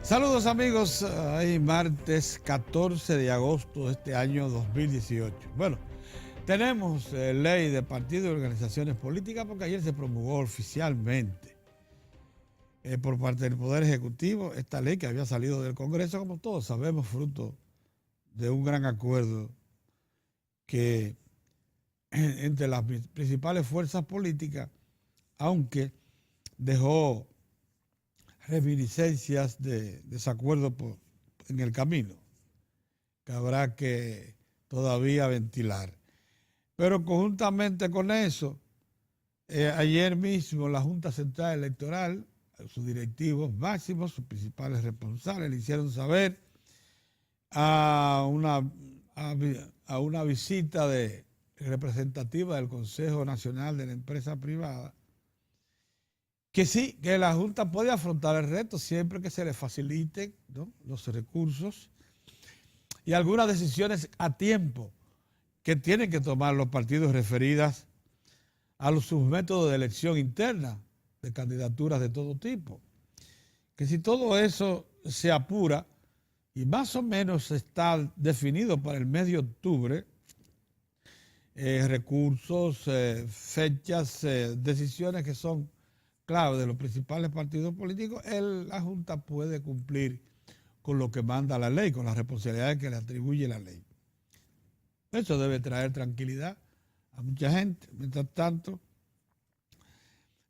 Saludos amigos, hoy martes 14 de agosto de este año 2018. Bueno, tenemos ley de partidos y organizaciones políticas porque ayer se promulgó oficialmente por parte del Poder Ejecutivo esta ley que había salido del Congreso, como todos sabemos, fruto de un gran acuerdo que entre las principales fuerzas políticas, aunque dejó reminiscencias de desacuerdo en el camino, que habrá que todavía ventilar. Pero conjuntamente con eso, ayer mismo la Junta Central Electoral, sus directivos máximos, sus principales responsables, le hicieron saber a una visita representativa del Consejo Nacional de la Empresa Privada, que sí, que la Junta puede afrontar el reto siempre que se le faciliten, ¿no?, los recursos y algunas decisiones a tiempo que tienen que tomar los partidos referidas a sus métodos de elección interna de candidaturas de todo tipo. Que si todo eso se apura y más o menos está definido para el mes de octubre, recursos, fechas, decisiones que son clave de los principales partidos políticos, la Junta puede cumplir con lo que manda la ley, con las responsabilidades que le atribuye la ley. Eso debe traer tranquilidad a mucha gente. Mientras tanto,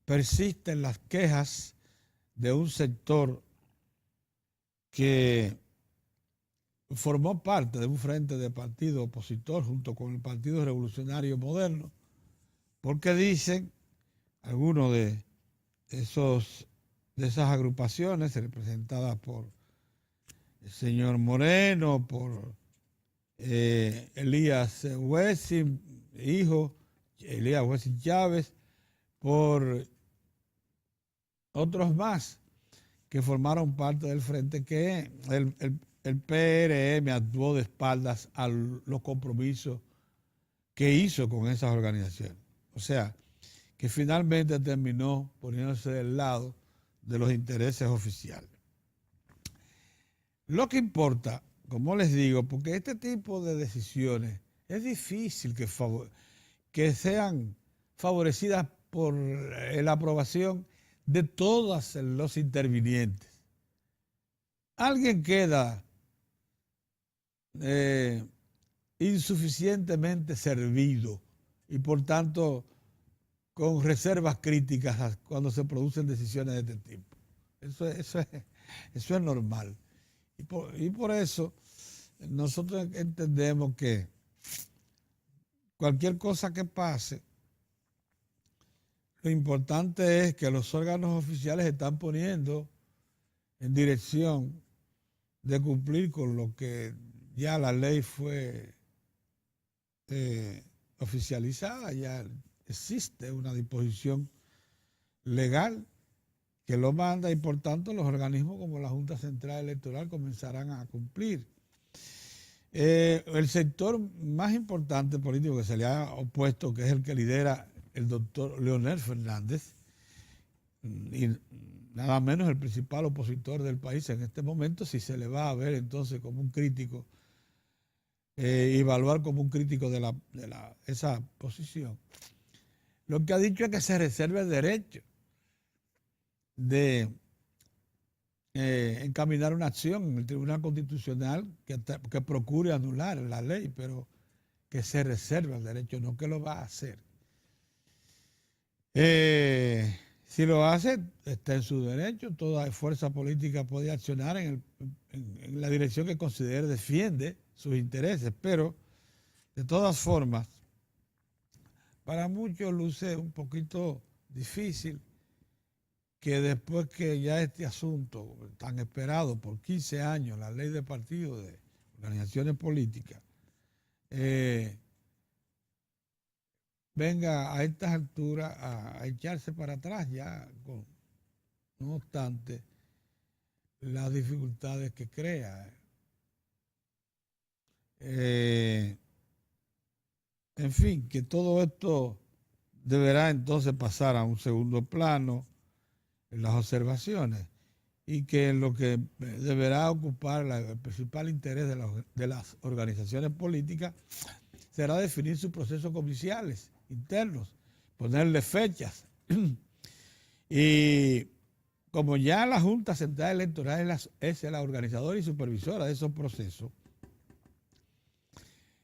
persisten las quejas de un sector que formó parte de un frente de partido opositor junto con el Partido Revolucionario Moderno, porque dicen algunos de esas agrupaciones representadas por el señor Moreno, por Elías Wessing, hijo, Elías Wessing Chávez, por otros más que formaron parte del frente, que el PRM actuó de espaldas a los compromisos que hizo con esas organizaciones. O sea, que finalmente terminó poniéndose del lado de los intereses oficiales. Lo que importa, como les digo, porque este tipo de decisiones es difícil que sean favorecidas por la aprobación de todos los intervinientes. Alguien queda insuficientemente servido y por tanto con reservas críticas cuando se producen decisiones de este tipo. Eso es normal. Y por eso nosotros entendemos que cualquier cosa que pase, lo importante es que los órganos oficiales están poniendo en dirección de cumplir con lo que ya la ley fue oficializada, ya existe una disposición legal que lo manda y por tanto los organismos como la Junta Central Electoral comenzarán a cumplir. El sector más importante político que se le ha opuesto, que es el que lidera el doctor Leonel Fernández, y nada menos el principal opositor del país en este momento, si se le va a ver entonces como un crítico, evaluar como un crítico de esa posición. Lo que ha dicho es que se reserva el derecho de encaminar una acción en el Tribunal Constitucional que procure anular la ley, pero que se reserva el derecho, no que lo va a hacer. Si lo hace, está en su derecho. Toda fuerza política puede accionar en la dirección que considere defiende sus intereses, pero de todas formas, para muchos luce un poquito difícil que después que ya este asunto tan esperado por 15 años, la ley de partidos, de organizaciones políticas, venga a estas alturas a echarse para atrás ya, no obstante las dificultades que crea. En fin, que todo esto deberá entonces pasar a un segundo plano en las observaciones y que lo que deberá ocupar el principal interés de las organizaciones políticas será definir sus procesos comerciales internos, ponerle fechas. Y como ya la Junta Central Electoral es la organizadora y supervisora de esos procesos,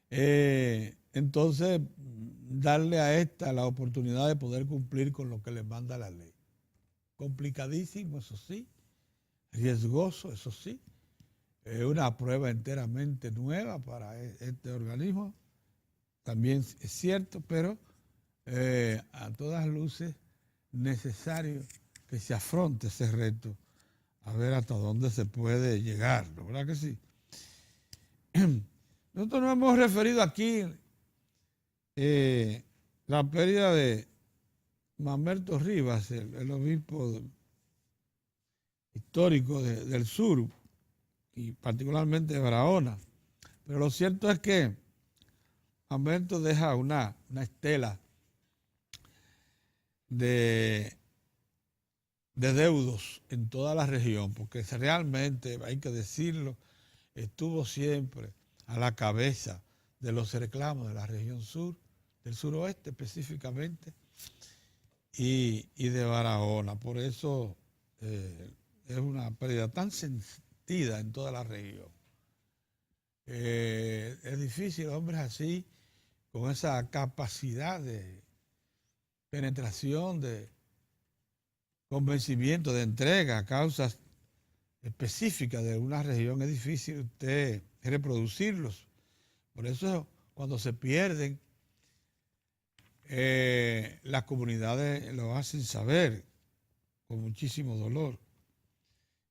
entonces darle a esta la oportunidad de poder cumplir con lo que le manda la ley. Complicadísimo, eso sí, riesgoso, eso sí, una prueba enteramente nueva para este organismo, también es cierto, pero a todas luces necesario que se afronte ese reto, a ver hasta dónde se puede llegar, ¿no? ¿Verdad que sí? Nosotros nos hemos referido aquí la pérdida de Mamerto Rivas, el obispo histórico del sur, y particularmente de Barahona. Pero lo cierto es que Mamerto deja una estela de deudos en toda la región, porque realmente, hay que decirlo, estuvo siempre a la cabeza de los reclamos de la región sur, del suroeste específicamente, y de Barahona. Por eso es una pérdida tan sentida en toda la región. Es difícil, hombres así, con esa capacidad de penetración, de convencimiento, de entrega a causas específicas de una región, es difícil usted reproducirlos. Por eso cuando se pierden, las comunidades lo hacen saber con muchísimo dolor.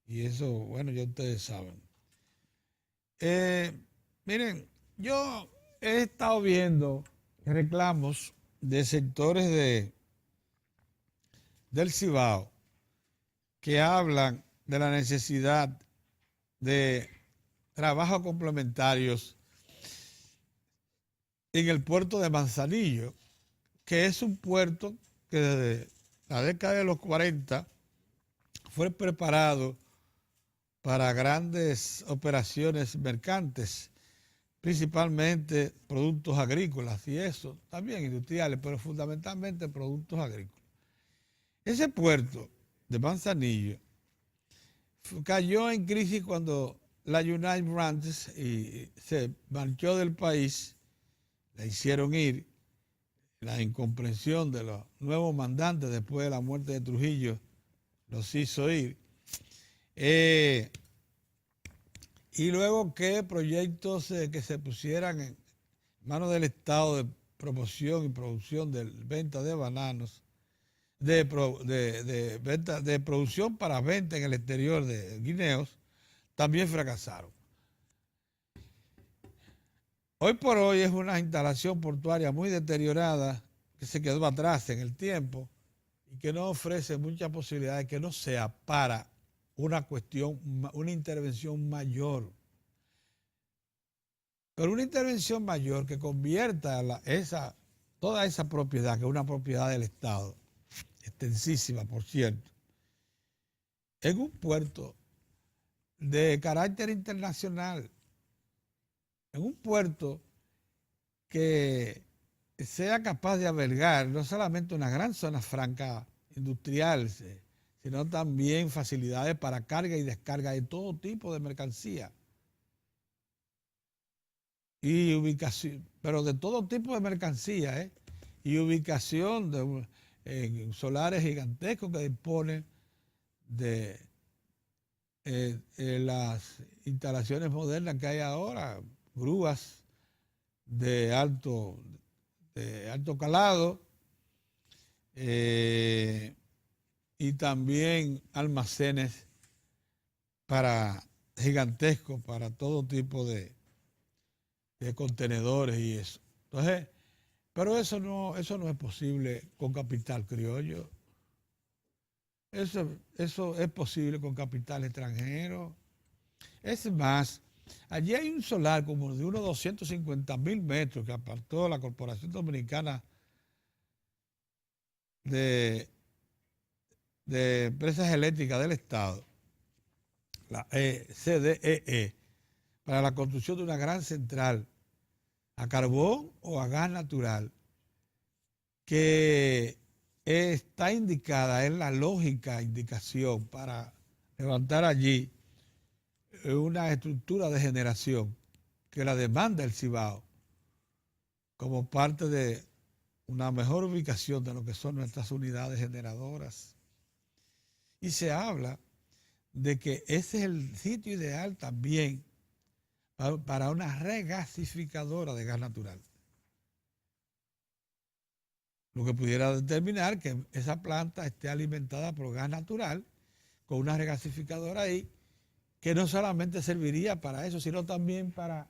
Y eso, bueno, ya ustedes saben. Miren, yo he estado viendo reclamos de sectores del Cibao que hablan de la necesidad de trabajos complementarios en el puerto de Manzanillo, que es un puerto que desde la década de los 40 fue preparado para grandes operaciones mercantes, principalmente productos agrícolas y eso, también industriales, pero fundamentalmente productos agrícolas. Ese puerto de Manzanillo cayó en crisis cuando la United Brands se marchó del país, la hicieron ir, la incomprensión de los nuevos mandantes después de la muerte de Trujillo los hizo ir. Y luego que proyectos que se pusieran en manos del Estado de promoción y producción de venta de bananos, de producción para venta en el exterior de guineos, también fracasaron. Hoy por hoy es una instalación portuaria muy deteriorada que se quedó atrás en el tiempo y que no ofrece muchas posibilidades, que no sea para una intervención mayor. Pero una intervención mayor que convierta toda esa propiedad, que es una propiedad del Estado, extensísima por cierto, en un puerto de carácter internacional, en un puerto que sea capaz de albergar no solamente una gran zona franca industrial, sino también facilidades para carga y descarga de todo tipo de mercancía. Y ubicación, pero de todo tipo de mercancía, y ubicación en solares gigantescos que disponen de las instalaciones modernas que hay ahora, grúas de alto calado, y también almacenes gigantescos para todo tipo de contenedores y eso. Entonces, pero eso no es posible con capital criollo. Eso es posible con capital extranjero. Es más, allí hay un solar como de unos 250,000 metros que apartó la Corporación Dominicana de Empresas Eléctricas del Estado, la CDEE, para la construcción de una gran central a carbón o a gas natural, que está indicada en la lógica indicación para levantar allí una estructura de generación que la demanda el Cibao como parte de una mejor ubicación de lo que son nuestras unidades generadoras. Y se habla de que ese es el sitio ideal también para una regasificadora de gas natural. Lo que pudiera determinar que esa planta esté alimentada por gas natural, con una regasificadora ahí, que no solamente serviría para eso, sino también para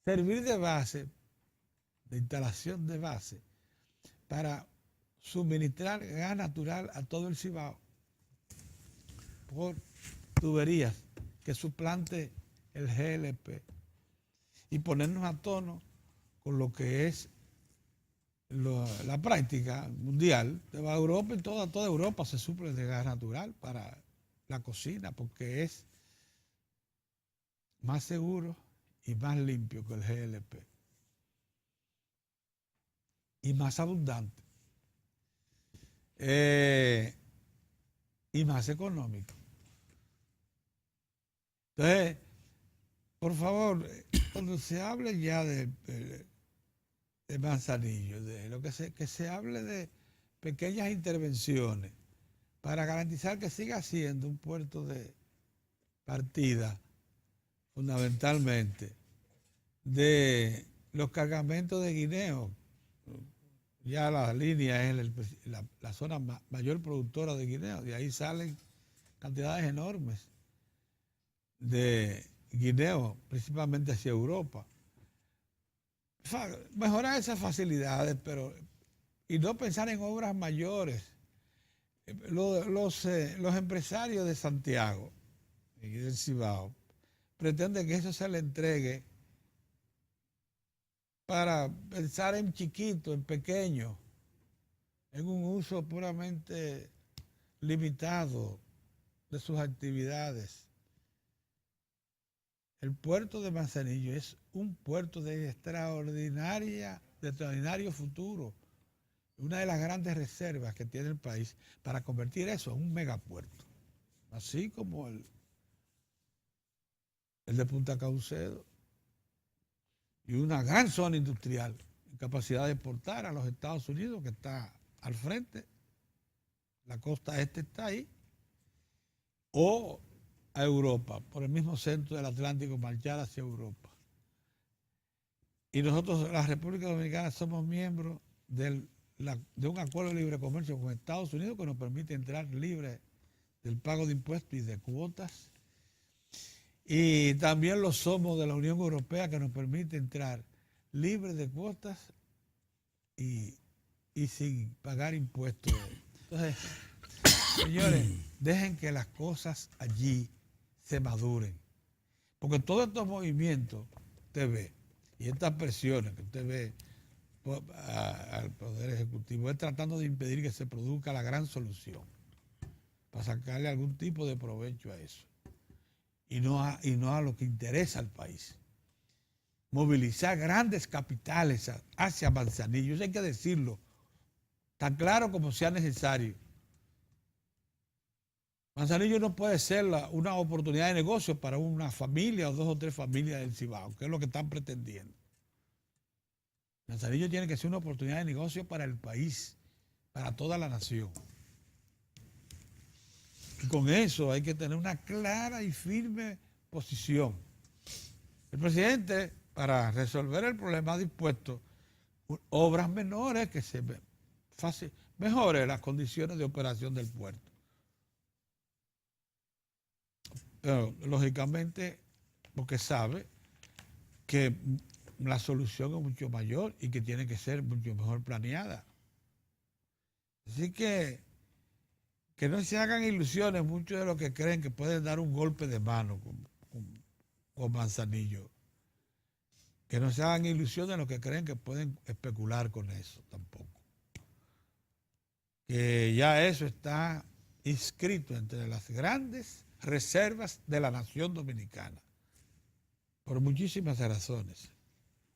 servir de base, de instalación de base, para suministrar gas natural a todo el Cibao por tuberías que suplante el GLP y ponernos a tono con lo que es la práctica mundial. De Europa y toda Europa se suple de gas natural para la cocina porque es más seguro y más limpio que el GLP y más abundante y más económico. Entonces, por favor, cuando se hable ya de Manzanillo, de lo que se hable de pequeñas intervenciones para garantizar que siga siendo un puerto de partida, fundamentalmente, de los cargamentos de guineo. Ya la línea es la zona mayor productora de guineo, de ahí salen cantidades enormes de guineo, principalmente hacia Europa. Mejorar esas facilidades, y no pensar en obras mayores. Los empresarios de Santiago y del Cibao pretenden que eso se le entregue para pensar en chiquito, en pequeño, en un uso puramente limitado de sus actividades. El puerto de Manzanillo es un puerto de extraordinario futuro, una de las grandes reservas que tiene el país para convertir eso en un megapuerto, así como el de Punta Caucedo, y una gran zona industrial en capacidad de exportar a los Estados Unidos, que está al frente, la costa este está ahí, o a Europa, por el mismo centro del Atlántico, marchar hacia Europa. Y nosotros, la República Dominicana, somos miembros de un acuerdo de libre comercio con Estados Unidos que nos permite entrar libre del pago de impuestos y de cuotas. Y también lo somos de la Unión Europea, que nos permite entrar libre de cuotas y sin pagar impuestos. Entonces, señores, dejen que las cosas allí se maduren. Porque todos estos movimientos usted ve, y estas presiones que usted ve al Poder Ejecutivo, es tratando de impedir que se produzca la gran solución, para sacarle algún tipo de provecho a eso. Y no a lo que interesa al país. Movilizar grandes capitales hacia Manzanillo, eso hay que decirlo, tan claro como sea necesario. Manzanillo no puede ser una oportunidad de negocio para una familia o 2 o 3 familias del Cibao, que es lo que están pretendiendo. Manzanillo tiene que ser una oportunidad de negocio para el país, para toda la nación. Y con eso hay que tener una clara y firme posición. El presidente, para resolver el problema, ha dispuesto obras menores que mejore las condiciones de operación del puerto. Pero, lógicamente, porque sabe que la solución es mucho mayor y que tiene que ser mucho mejor planeada. Así que no se hagan ilusiones muchos de los que creen que pueden dar un golpe de mano con Manzanillo. Que no se hagan ilusiones de los que creen que pueden especular con eso tampoco. Que ya eso está inscrito entre las grandes reservas de la nación dominicana, por muchísimas razones.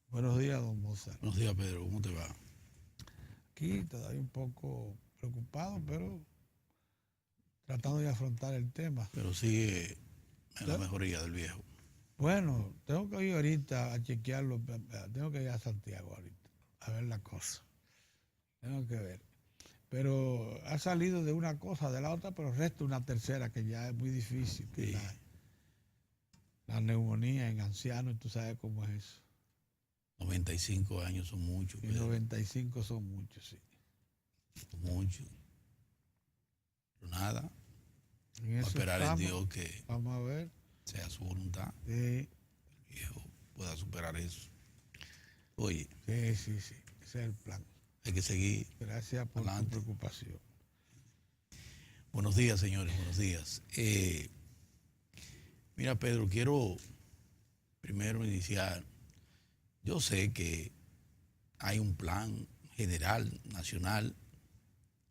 Buenos días, don Mozart. Buenos días, Pedro. ¿Cómo te va? Aquí todavía un poco preocupado, pero tratando de afrontar el tema. Pero sigue en la mejoría del viejo. Bueno, tengo que ir ahorita a chequearlo, tengo que ir a Santiago ahorita, a ver la cosa. Tengo que ver. Pero ha salido de una cosa, de la otra, pero resta una tercera que ya es muy difícil. Que Sí. la neumonía en ancianos, tú sabes cómo es eso. 95 años son muchos, Y Pedro. 95 son muchos, sí. Son muchos. Pero nada, En a eso esperar en estamos. Dios que Vamos a ver. sea su voluntad, Sí, el viejo pueda superar eso. Oye, sí. Ese es el plan. hay que seguir. Gracias por tu Adelante. preocupación. Buenos días, señores, buenos días. Mira, Pedro, quiero primero iniciar. Yo sé que hay un plan general, nacional,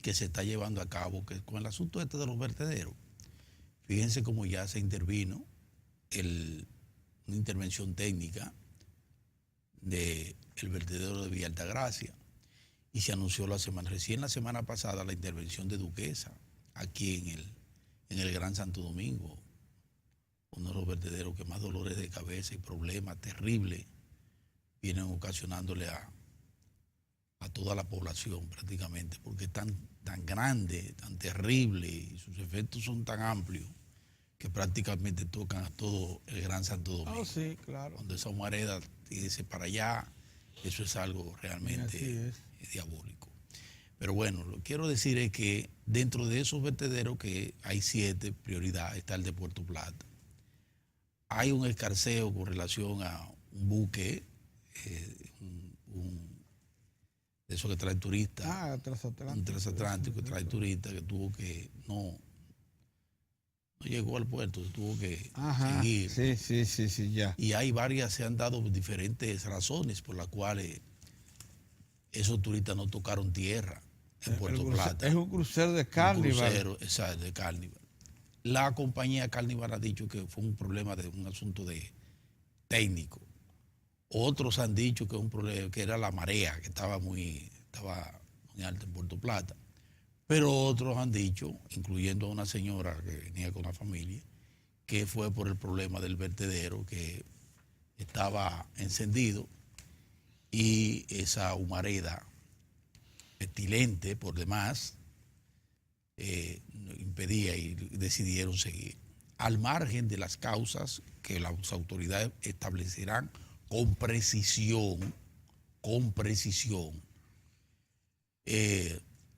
que se está llevando a cabo, que con el asunto este de los vertederos. Fíjense cómo ya se intervino una intervención técnica del vertedero de Villa Altagracia y se anunció recién la semana pasada la intervención de Duquesa aquí en el Gran Santo Domingo, uno de los vertederos que más dolores de cabeza y problemas terribles vienen ocasionándole a toda la población prácticamente, porque es tan grande, tan terrible y sus efectos son tan amplios que prácticamente tocan a todo el Gran Santo Domingo. Oh, sí, claro. Donde esa humareda irse para allá, eso es algo realmente diabólico. Pero bueno, lo que quiero decir es que dentro de esos vertederos, que hay 7 prioridades, está el de Puerto Plata. Hay un escarceo con relación a un buque, de esos que trae turistas. Transatlántico. Un transatlántico que trae turistas que tuvo que no llegó al puerto, tuvo que seguir. Sí, ya. Y hay varias, se han dado diferentes razones por las cuales esos turistas no tocaron tierra en Puerto Plata. Es un crucero de Carnival. Un crucero, exacto, de Carnival. La compañía Carnival ha dicho que fue un problema de un asunto de técnico. Otros han dicho que un problema, que era la marea, que estaba muy alta en Puerto Plata. Pero otros han dicho, incluyendo a una señora que venía con la familia, que fue por el problema del vertedero, que estaba encendido y esa humareda pestilente por demás impedía y decidieron seguir. Al margen de las causas que las autoridades establecerán con precisión,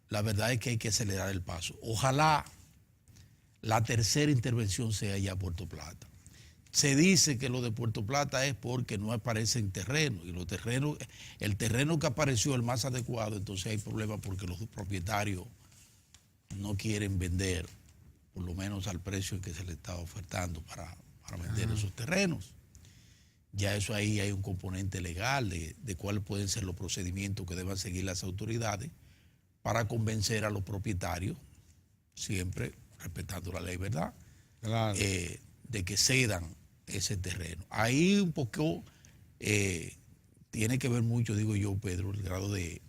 la verdad es que hay que acelerar el paso. Ojalá la tercera intervención sea ya Puerto Plata. Se dice que lo de Puerto Plata es porque no aparecen terrenos, y el terreno que apareció el más adecuado, entonces hay problemas porque los propietarios no quieren vender, por lo menos al precio en que se le está ofertando para vender esos terrenos. Ya eso ahí hay un componente legal de cuáles pueden ser los procedimientos que deban seguir las autoridades para convencer a los propietarios, siempre respetando la ley, ¿verdad? Claro. De que cedan ese terreno. Ahí un poco tiene que ver mucho, digo yo, Pedro, el grado de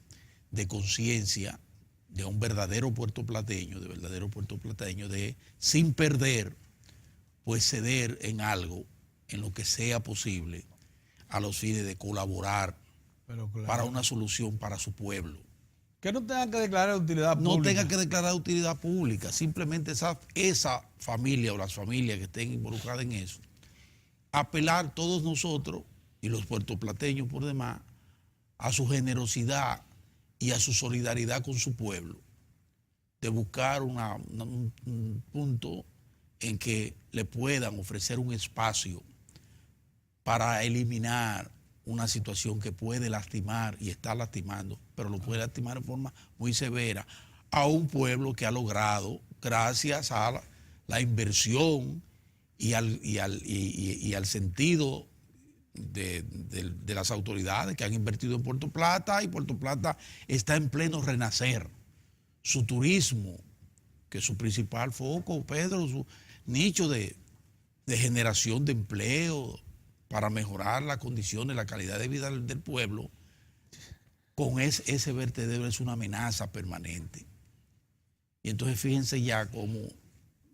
conciencia de un verdadero puertoplateño, de sin perder, pues ceder en algo, en lo que sea posible, a los fines de colaborar para una solución para su pueblo. Que no tenga que declarar utilidad pública. No tenga que declarar utilidad pública, simplemente esa familia o las familias que estén involucradas en eso, apelar todos nosotros y los puertoplateños por demás a su generosidad y a su solidaridad con su pueblo, de buscar un punto en que le puedan ofrecer un espacio para eliminar una situación que puede lastimar y está lastimando, pero lo puede lastimar de forma muy severa a un pueblo que ha logrado, gracias a la inversión y al sentido de las autoridades que han invertido en Puerto Plata, y Puerto Plata está en pleno renacer. Su turismo que es su principal foco, Pedro, su nicho de generación de empleo para mejorar las condiciones, la calidad de vida del pueblo, con ese vertedero es una amenaza permanente. Y entonces fíjense ya cómo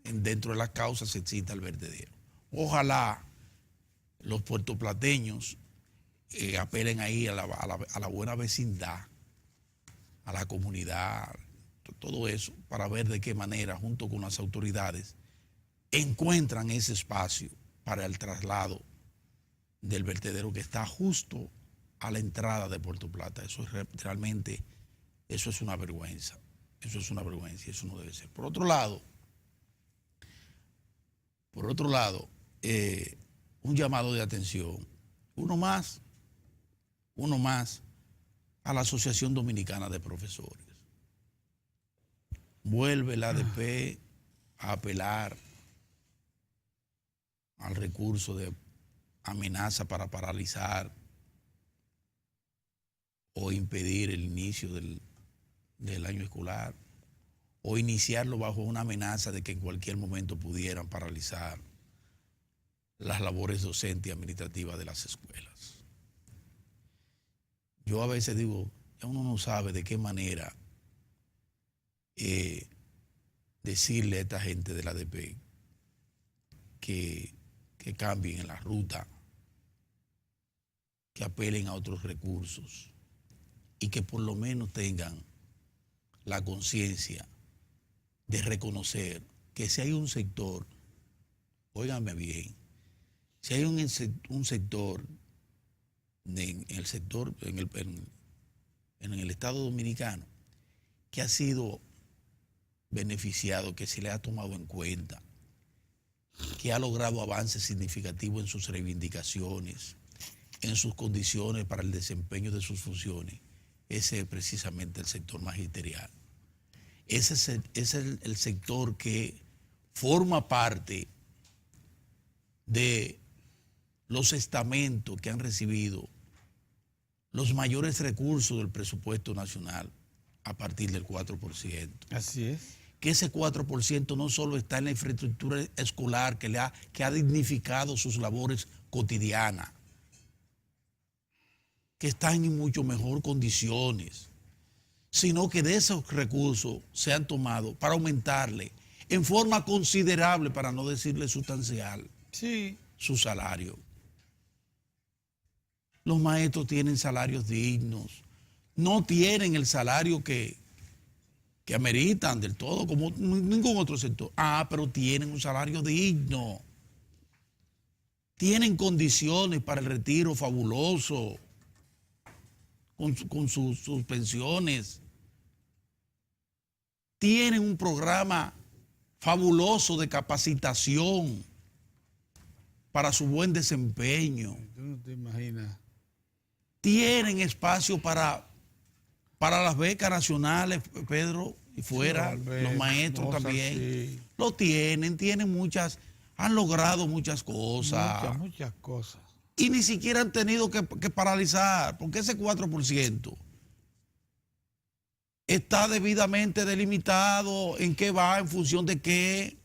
dentro de las causas se excita el vertedero. Ojalá los puertoplateños apelen ahí a la buena vecindad, a la comunidad, todo eso, para ver de qué manera, junto con las autoridades, encuentran ese espacio para el traslado del vertedero que está justo a la entrada de Puerto Plata. Eso es realmente, eso es una vergüenza. Eso es una vergüenza y eso no debe ser. Por otro lado, un llamado de atención, uno más a la Asociación Dominicana de Profesores. Vuelve la ADP a apelar al recurso de amenaza para paralizar o impedir el inicio del año escolar, o iniciarlo bajo una amenaza de que en cualquier momento pudieran paralizar las labores docentes y administrativas de las escuelas. Yo a veces digo, ya uno no sabe de qué manera decirle a esta gente de la ADP que cambien en la ruta, que apelen a otros recursos y que por lo menos tengan la conciencia de reconocer que si hay un sector, óiganme bien, si hay un sector en el Estado Dominicano que ha sido beneficiado, que se le ha tomado en cuenta, que ha logrado avances significativos en sus reivindicaciones, en sus condiciones para el desempeño de sus funciones, ese es precisamente el sector magisterial. Ese es el sector que forma parte de los estamentos que han recibido los mayores recursos del presupuesto nacional a partir del 4%. Así es. Que ese 4% no solo está en la infraestructura escolar que ha dignificado sus labores cotidianas, que están en mucho mejor condiciones, sino que de esos recursos se han tomado para aumentarle en forma considerable, para no decirle sustancial, sí, su salario. Los maestros tienen salarios dignos, no tienen el salario que ameritan del todo, como ningún otro sector. Pero tienen un salario digno. Tienen condiciones para el retiro fabuloso, con sus pensiones. Tienen un programa fabuloso de capacitación para su buen desempeño. tú no te imaginas. Tienen espacio para las becas nacionales, Pedro, y fuera, Sí, los maestros también. Sí. Lo tienen muchas, han logrado muchas cosas. Muchas cosas. Y ni siquiera han tenido que paralizar, porque ese 4% está debidamente delimitado en qué va, en función de qué.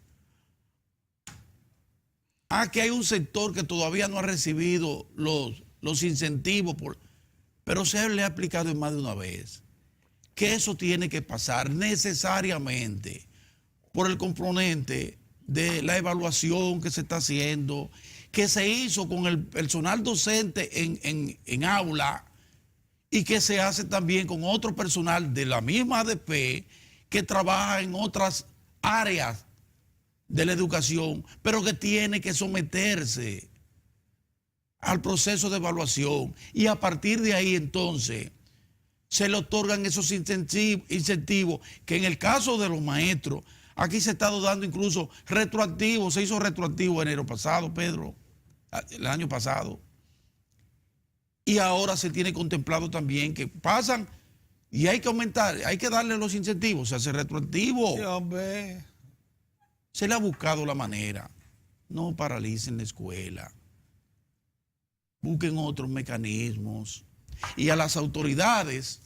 Que hay un sector que todavía no ha recibido los incentivos, pero se le ha explicado en más de una vez que eso tiene que pasar necesariamente por el componente de la evaluación que se está haciendo, que se hizo con el personal docente en aula y que se hace también con otro personal de la misma ADP que trabaja en otras áreas de la educación, pero que tiene que someterse al proceso de evaluación, y a partir de ahí entonces se le otorgan esos incentivos que en el caso de los maestros, aquí se ha estado dando incluso retroactivo, se hizo retroactivo enero pasado, Pedro, el año pasado, y ahora se tiene contemplado también que pasan y hay que aumentar, hay que darle los incentivos, se hace retroactivo. Sí, hombre. Se le ha buscado la manera. No paralicen la escuela. Busquen otros mecanismos. Y a las autoridades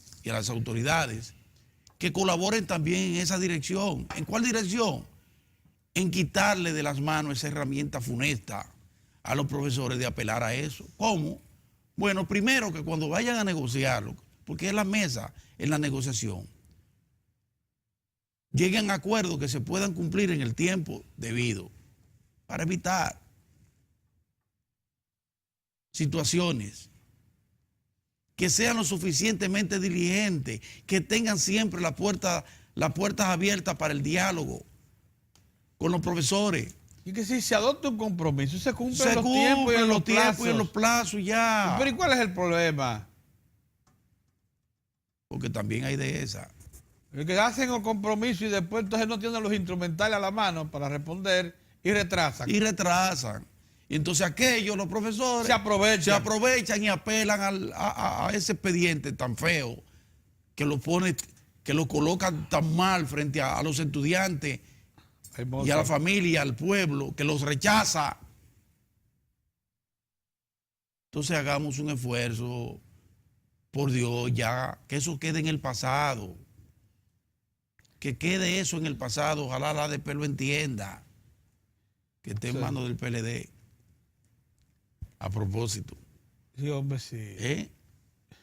que colaboren también en esa dirección. ¿En cuál dirección? En quitarle de las manos esa herramienta funesta a los profesores de apelar a eso. ¿Cómo? Bueno, primero que cuando vayan a negociarlo, porque es la mesa en la negociación, lleguen a acuerdos que se puedan cumplir en el tiempo debido para evitar situaciones, que sean lo suficientemente diligentes, que tengan siempre las puertas abiertas para el diálogo con los profesores. Y que si se adopta un compromiso, se cumplen Se los tiempos y cumplen los plazos. y en los plazos ya. Pero ¿y cuál es el problema? Porque también hay de esa. El que hacen el compromiso y después entonces no tienen los instrumentales a la mano para responder y retrasan. Y retrasan. Y entonces aquellos, los profesores, Se aprovechan y apelan a ese expediente tan feo que lo pone, que lo colocan tan mal frente a los estudiantes y a la familia, al pueblo, que los rechaza. Entonces hagamos un esfuerzo, por Dios, ya, que eso quede en el pasado. Que quede eso en el pasado. Ojalá la ADP lo entienda. Que esté en manos del PLD. A propósito. Sí, hombre, sí.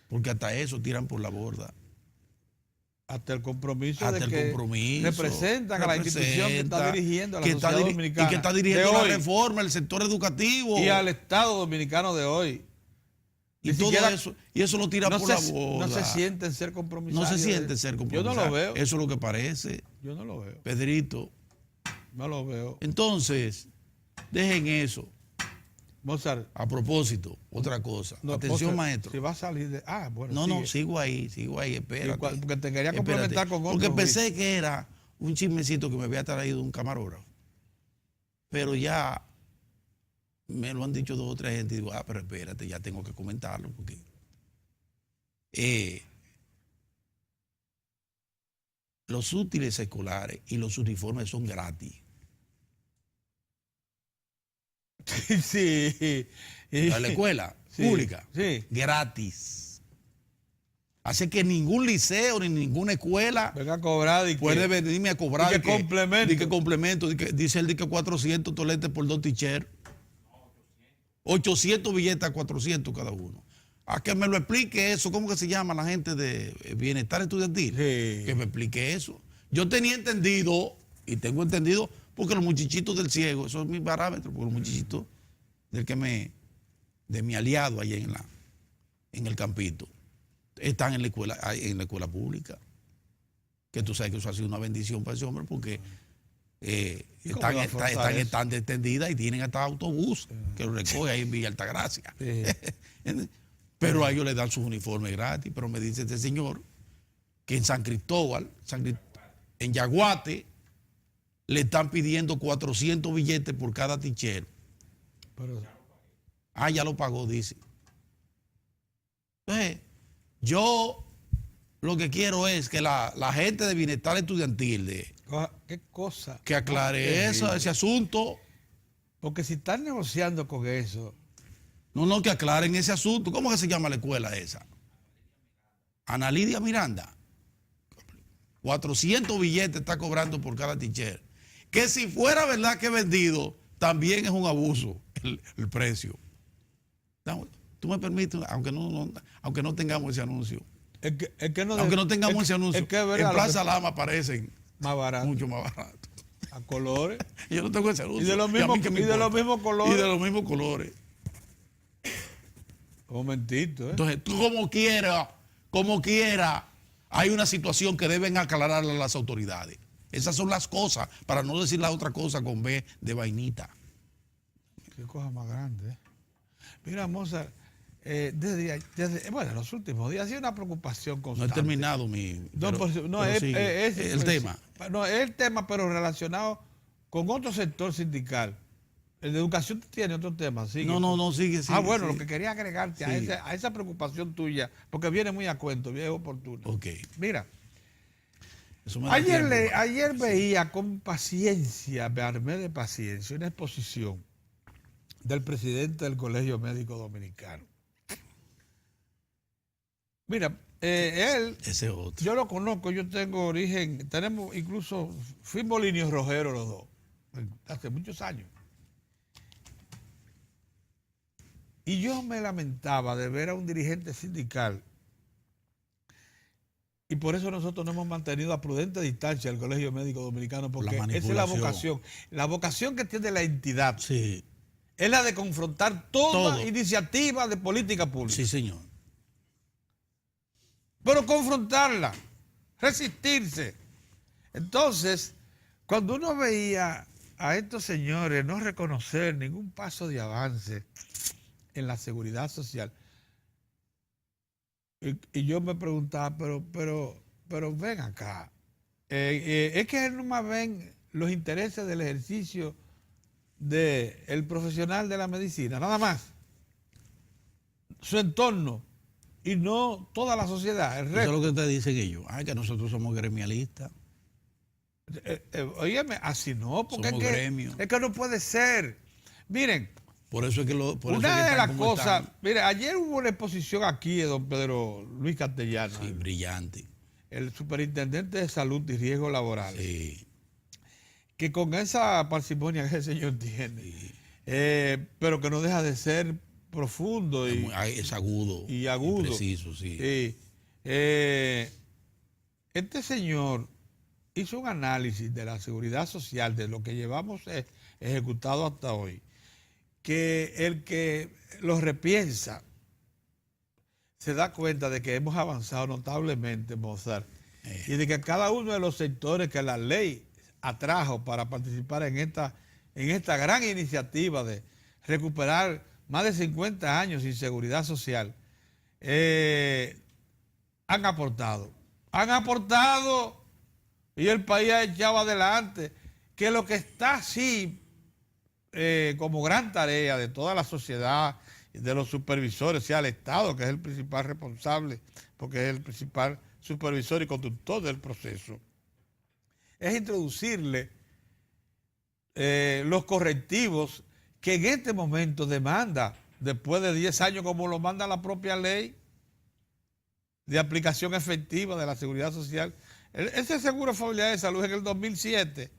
Porque hasta eso tiran por la borda. Hasta el compromiso hasta de el que compromiso, representan a la institución que está dirigiendo a la sociedad dominicana. Y que está dirigiendo la reforma, el sector educativo. Y al Estado dominicano de hoy. Y todo eso, y eso lo tira por la borda. No se sienten ser compromisarios. No se sienten ser compromisarios. Yo no lo veo. Eso es lo que parece. Yo no lo veo. Pedrito. No lo veo. Entonces, dejen eso. Mozart. A propósito, otra cosa. Atención, Mozart, maestro. Si va a salir de... bueno, no, sigo ahí, espérate. Porque te quería complementar con otro. Porque pensé que era un chismecito que me había traído un camarógrafo. Pero ya me lo han dicho 2 o 3 gente y digo, pero espérate, ya tengo que comentarlo porque los útiles escolares y los uniformes son gratis. Sí. A la escuela pública, gratis. Así que ningún liceo ni ninguna escuela venga a cobrar puede venirme a cobrar. Y que complemento. Dice él que 400 toletes por 2 teachers. 800 billetes a 400 cada uno. A que me lo explique eso. ¿Cómo que se llama la gente de bienestar estudiantil? Sí. Que me explique eso. Yo tenía entendido, y tengo entendido, porque los muchachitos del ciego, eso es mi parámetro, porque los muchachitos de mi aliado allá en el campito, están en la escuela pública. Que tú sabes que eso ha sido una bendición para ese hombre, porque están extendidas y tienen hasta autobús que lo recoge ahí en Villa Altagracia. Sí. Pero a ellos les dan sus uniformes gratis. Pero me dice este señor que en San Cristóbal, en Yaguate, le están pidiendo 400 billetes por cada teacher. Ya lo pagó, dice. Entonces, yo lo que quiero es que la gente de bienestar estudiantil ¿qué cosa? Que aclare ese asunto. Porque si están negociando con eso. No, que aclaren ese asunto. ¿Cómo que se llama la escuela esa? Ana Lidia Miranda. 400 billetes está cobrando por cada teacher. Que si fuera verdad que he vendido, también es un abuso el precio. Tú me permites, aunque no tengamos ese anuncio. Aunque no tengamos ese anuncio, en Plaza Lama aparecen mucho más barato. A colores. Yo no tengo ese anuncio. Y de los mismos colores. Y de los mismos colores. Un momentito, Entonces, tú como quiera, hay una situación que deben aclararle a las autoridades. Esas son las cosas, para no decir la otra cosa con B de vainita. Qué cosa más grande. Mira, Mozart, desde los últimos días ha sido una preocupación constante. No he terminado el tema. No, es el tema, pero relacionado con otro sector sindical. El de educación tiene otro tema, sigue. No, sigue. Bueno, lo que quería agregarte a esa preocupación tuya, porque viene muy a cuento, viene oportuno. Ok. Mira, ayer veía con paciencia, me armé de paciencia, una exposición del presidente del Colegio Médico Dominicano. Mira, Él, ese otro. yo lo conozco, yo tengo origen, tenemos incluso, fuimos líneas rojeros los dos, hace muchos años. Y yo me lamentaba de ver a un dirigente sindical, y por eso nosotros nos hemos mantenido a prudente distancia del Colegio Médico Dominicano, porque esa es la vocación que tiene la entidad. Sí. Es la de confrontar toda iniciativa de política pública. Sí, señor. Pero confrontarla, resistirse. Entonces, cuando uno veía a estos señores no reconocer ningún paso de avance en la seguridad social, y yo me preguntaba, pero ven acá, es que no más ven los intereses del ejercicio del profesional de la medicina, nada más, su entorno, y no toda la sociedad. El resto. Eso es lo que te dicen ellos. Ay, que nosotros somos gremialistas. Óyeme, así no, porque somos gremio. Es que no puede ser. Miren, por eso es que una de las cosas, mire, ayer hubo una exposición aquí de don Pedro Luis Castellano. Sí, brillante. El superintendente de Salud y Riesgos Laborales. Sí. Que con esa parsimonia que ese señor tiene, sí. Pero que no deja de ser profundo es agudo y agudo y preciso, sí. Este señor hizo un análisis de la seguridad social, de lo que llevamos ejecutado hasta hoy, que el que lo repiensa se da cuenta de que hemos avanzado notablemente, Mozart, y de que cada uno de los sectores que la ley atrajo para participar en esta gran iniciativa de recuperar más de 50 años sin seguridad social, han aportado y el país ha echado adelante, que lo que está así como gran tarea de toda la sociedad y de los supervisores, sea el Estado, que es el principal responsable, porque es el principal supervisor y conductor del proceso, es introducirle los correctivos que en este momento demanda, después de 10 años como lo manda la propia ley de aplicación efectiva de la seguridad social. Ese seguro familiar de salud en el 2007,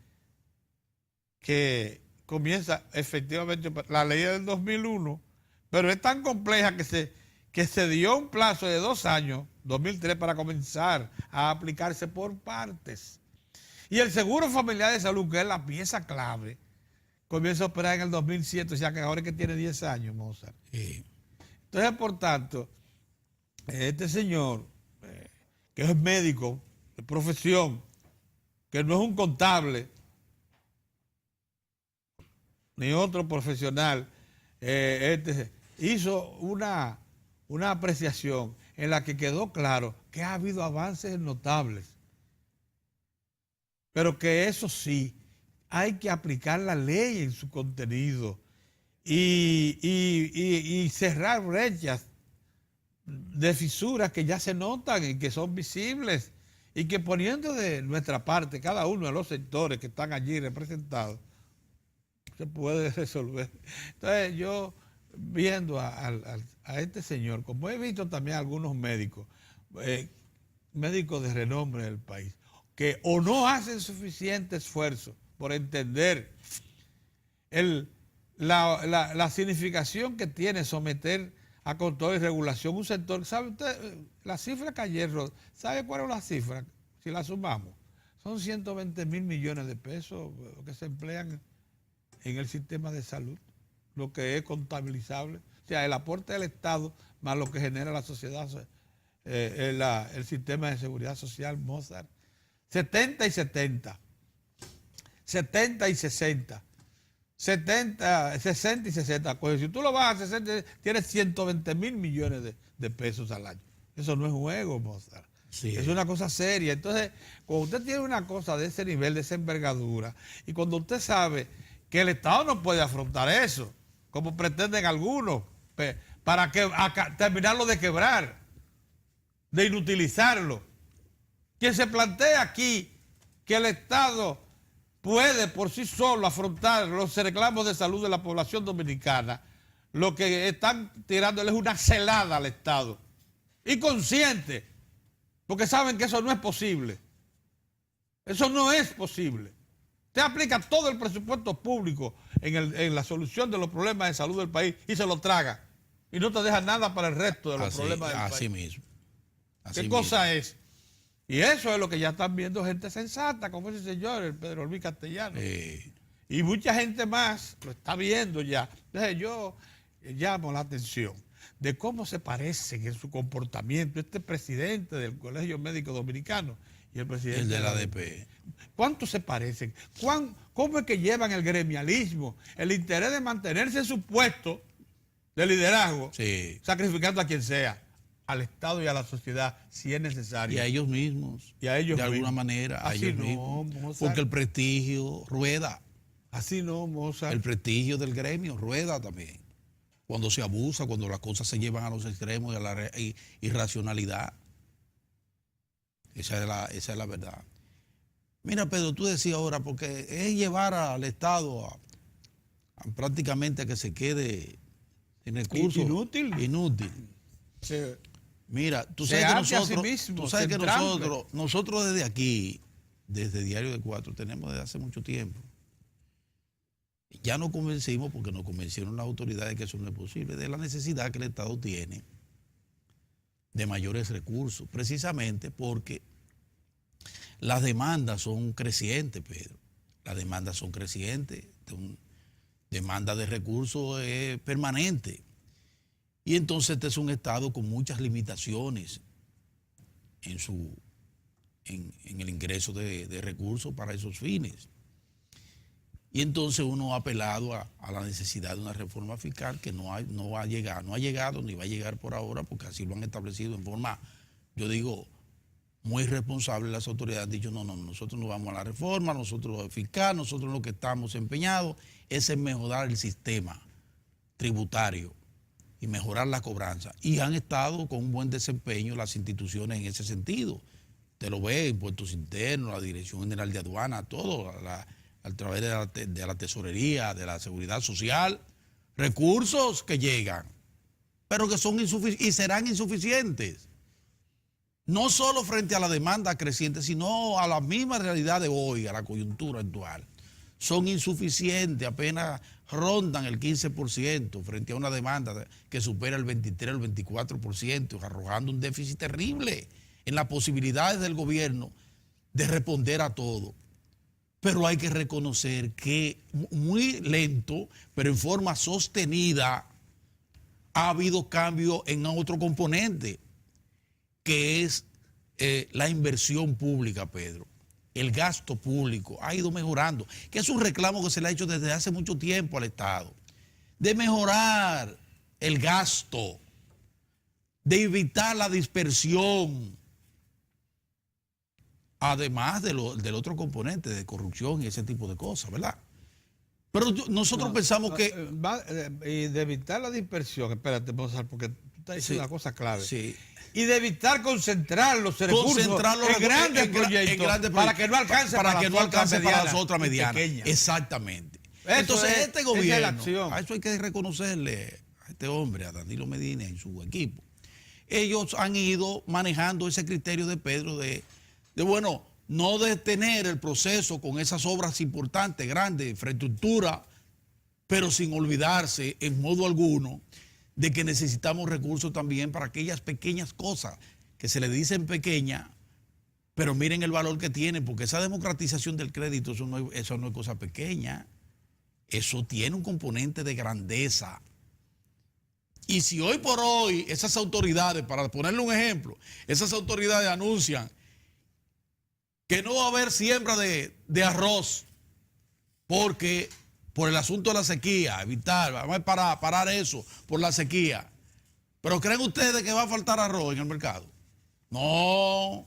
que comienza efectivamente la ley del 2001, pero es tan compleja que se dio un plazo de 2 años, 2003, para comenzar a aplicarse por partes. Y el seguro familiar de salud, que es la pieza clave, comienza a operar en el 2007, o sea que ahora es que tiene 10 años, Mozart. Sí. Entonces, por tanto, este señor, que es médico de profesión, que no es un contable, ni otro profesional, hizo una apreciación en la que quedó claro que ha habido avances notables, pero que eso sí, hay que aplicar la ley en su contenido y cerrar brechas de fisuras que ya se notan y que son visibles, y que poniendo de nuestra parte cada uno de los sectores que están allí representados, se puede resolver. Entonces yo, viendo a este señor, como he visto también a algunos médicos, médicos de renombre del país, que o no hacen suficiente esfuerzo por entender la significación que tiene someter a control y regulación un sector. ¿Sabe usted la cifra que ayer, sabe cuál es la cifra? Si la sumamos, son 120.000 millones de pesos que se emplean en el sistema de salud, lo que es contabilizable. O sea, el aporte del Estado más lo que genera la sociedad, el sistema de seguridad social, Mozart. 70 y 70. 70 y 60. 70, 60 y 60. Pues si tú lo vas a 60, tienes 120.000 millones de pesos al año. Eso no es juego, Mozart. Sí. Es una cosa seria. Entonces, cuando usted tiene una cosa de ese nivel, de esa envergadura, y cuando usted sabe que el Estado no puede afrontar eso, como pretenden algunos, para terminarlo de quebrar, de inutilizarlo. Quien se plantea aquí que el Estado puede por sí solo afrontar los reclamos de salud de la población dominicana, lo que están tirándole es una celada al Estado. Y consciente, porque saben que eso no es posible. Eso no es posible. Usted aplica todo el presupuesto público en la solución de los problemas de salud del país y se lo traga. Y no te deja nada para el resto de los problemas del país. Así mismo. ¿Qué cosa es? Y eso es lo que ya están viendo gente sensata, como ese señor, el Pedro Luis Castellano. Y mucha gente más lo está viendo ya. Entonces yo llamo la atención de cómo se parecen en su comportamiento este presidente del Colegio Médico Dominicano y el presidente el de la ADP. ¿Cuánto se parecen? ¿Cómo es que llevan el gremialismo, el interés de mantenerse en su puesto de liderazgo, sí, sacrificando a quien sea, al Estado y a la sociedad, si es necesario? Y a ellos mismos. Y a ellos de mismos. alguna manera, a Así ellos no, mismos. Mozart. Porque el prestigio rueda. Así no, Mozart. El prestigio del gremio rueda también. Cuando se abusa, cuando las cosas se llevan a los extremos y a la irracionalidad. Esa es la verdad. Mira, Pedro, tú decías ahora, porque es llevar al Estado a prácticamente a que se quede sin recursos. Inútil. Sí. Mira, tú sabes que nosotros desde aquí, desde Diario de Cuatro, tenemos desde hace mucho tiempo. Ya nos convencimos, porque nos convencieron las autoridades que eso no es posible, de la necesidad que el Estado tiene de mayores recursos, precisamente porque las demandas son crecientes, Pedro. Las demandas son crecientes, demanda de recursos es permanente. Y entonces este es un Estado con muchas limitaciones en el ingreso de recursos para esos fines. Y entonces uno ha apelado a la necesidad de una reforma fiscal que no ha llegado ni va a llegar por ahora, porque así lo han establecido en forma, yo digo, muy responsable. Las autoridades han dicho, no, nosotros no vamos a la reforma, nosotros fiscal, nosotros lo que estamos empeñados es en mejorar el sistema tributario y mejorar la cobranza. Y han estado con un buen desempeño las instituciones en ese sentido. Te lo ve, Impuestos Internos, la Dirección General de Aduana, todo, a través de la tesorería, de la seguridad social, recursos que llegan, pero que son insuficientes y serán insuficientes. No solo frente a la demanda creciente, sino a la misma realidad de hoy, a la coyuntura actual. Son insuficientes, apenas rondan el 15% frente a una demanda que supera el 23, el 24%, arrojando un déficit terrible en las posibilidades del gobierno de responder a todo. Pero hay que reconocer que muy lento, pero en forma sostenida, ha habido cambio en otro componente, que es la inversión pública, Pedro. El gasto público ha ido mejorando, que es un reclamo que se le ha hecho desde hace mucho tiempo al Estado, de mejorar el gasto, de evitar la dispersión, además del otro componente de corrupción y ese tipo de cosas, ¿verdad? Pero nosotros pensamos que... y de evitar la dispersión, espérate, Mozart, porque tú estás diciendo una cosa clave. Sí. Y de evitar concentrar los recursos en grandes proyectos para que no alcance para las otras medianas. Exactamente. Entonces, este gobierno, a eso hay que reconocerle a este hombre, a Danilo Medina y su equipo. Ellos han ido manejando ese criterio de Pedro de bueno, no detener el proceso con esas obras importantes, grandes, infraestructura, pero sin olvidarse en modo alguno de que necesitamos recursos también para aquellas pequeñas cosas que se le dicen pequeñas, pero miren el valor que tienen, porque esa democratización del crédito, eso no es cosa pequeña, eso tiene un componente de grandeza. Y si hoy por hoy esas autoridades, para ponerle un ejemplo, esas autoridades anuncian que no va a haber siembra de arroz porque por el asunto de la sequía, vamos a parar eso por la sequía. ¿Pero creen ustedes que va a faltar arroz en el mercado? No,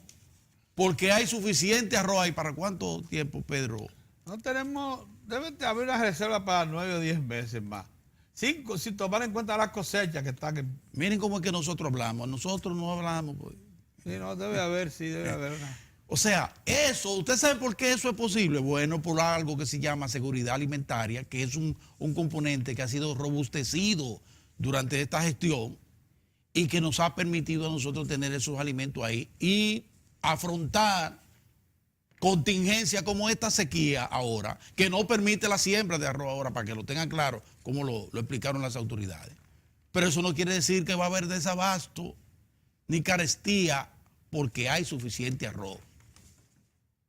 porque hay suficiente arroz ahí. ¿Para cuánto tiempo, Pedro? No tenemos, debe haber una reserva para 9 o 10 meses más. Sin tomar en cuenta las cosechas que están en... Miren cómo es que nosotros hablamos. Nosotros no hablamos. Pues. Sí, no, debe haber una... O sea, eso, ¿usted sabe por qué eso es posible? Bueno, por algo que se llama seguridad alimentaria, que es un componente que ha sido robustecido durante esta gestión y que nos ha permitido a nosotros tener esos alimentos ahí y afrontar contingencias como esta sequía ahora, que no permite la siembra de arroz ahora, para que lo tengan claro, como lo explicaron las autoridades. Pero eso no quiere decir que va a haber desabasto ni carestía, porque hay suficiente arroz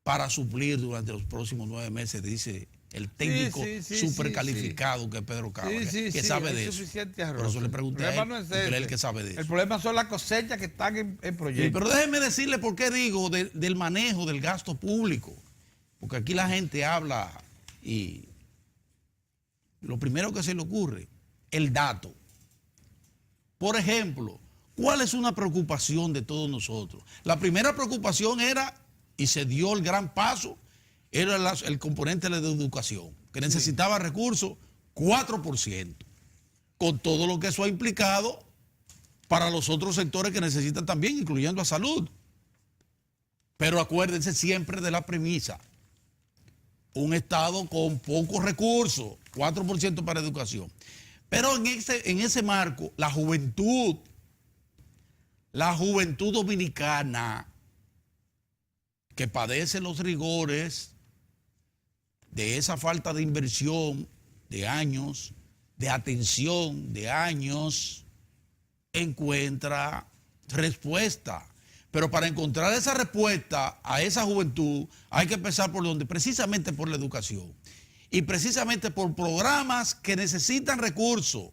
para suplir durante los próximos 9 meses, dice el técnico súper calificado que es Pedro Cabra, que sabe de eso. Por eso le pregunté a él, no es porque él es el que sabe de eso. El problema son las cosechas que están en proyecto. Sí, pero déjeme decirle por qué digo del manejo del gasto público, porque aquí la gente habla y lo primero que se le ocurre, el dato. Por ejemplo, ¿cuál es una preocupación de todos nosotros? La primera preocupación era, y se dio el gran paso, era el componente de la educación, que necesitaba recursos 4%, con todo lo que eso ha implicado para los otros sectores que necesitan también, incluyendo a salud. Pero acuérdense siempre de la premisa, un Estado con pocos recursos, 4% para educación. Pero en ese marco, la juventud dominicana, que padece los rigores de esa falta de inversión de años, de atención de años, encuentra respuesta. Pero para encontrar esa respuesta a esa juventud hay que empezar por donde, precisamente por la educación y precisamente por programas que necesitan recursos,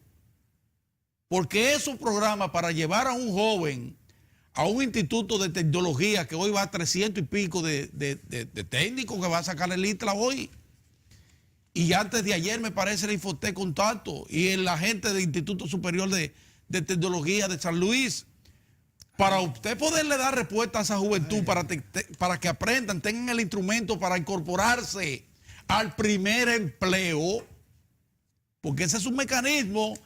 porque esos programas para llevar a un joven a un instituto de tecnología que hoy va a 300 y pico de técnicos que va a sacar el ITLA hoy. Y antes de ayer me parece la Infotec Contacto y el agente del Instituto Superior de Tecnología de San Luis. Para usted poderle dar respuesta a esa juventud, para que aprendan, tengan el instrumento para incorporarse al primer empleo, porque ese es un mecanismo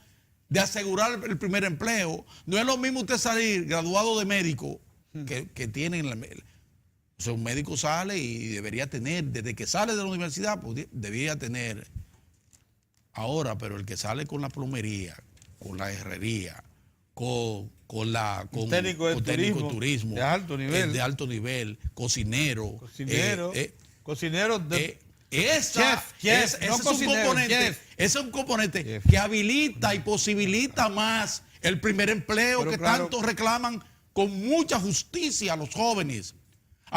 de asegurar el primer empleo. No es lo mismo usted salir graduado de médico, que tienen, o sea, un médico sale y debería tener, desde que sale de la universidad, pues debería tener ahora, pero el que sale con la plomería, con la herrería, con técnico de turismo de alto nivel, cocinero, ese es un componente que habilita y posibilita más el primer empleo, pero que claro, tanto reclaman con mucha justicia a los jóvenes.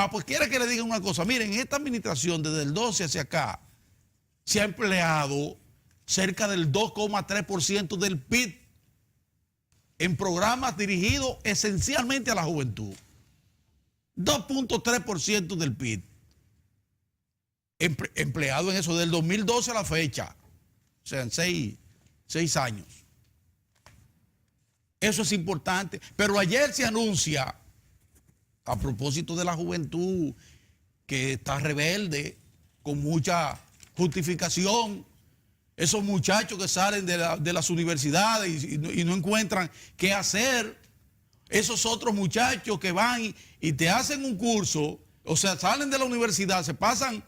Pues quiere que le diga una cosa. Miren, en esta administración desde el 12 hacia acá se ha empleado cerca del 2,3% del PIB en programas dirigidos esencialmente a la juventud. 2,3% del PIB empleado en eso, del 2012 a la fecha, o sea, en 6 años. Eso es importante. Pero ayer se anuncia, a propósito de la juventud que está rebelde, con mucha justificación, esos muchachos que salen de las universidades y no encuentran qué hacer, esos otros muchachos que van y te hacen un curso, o sea, salen de la universidad, se pasan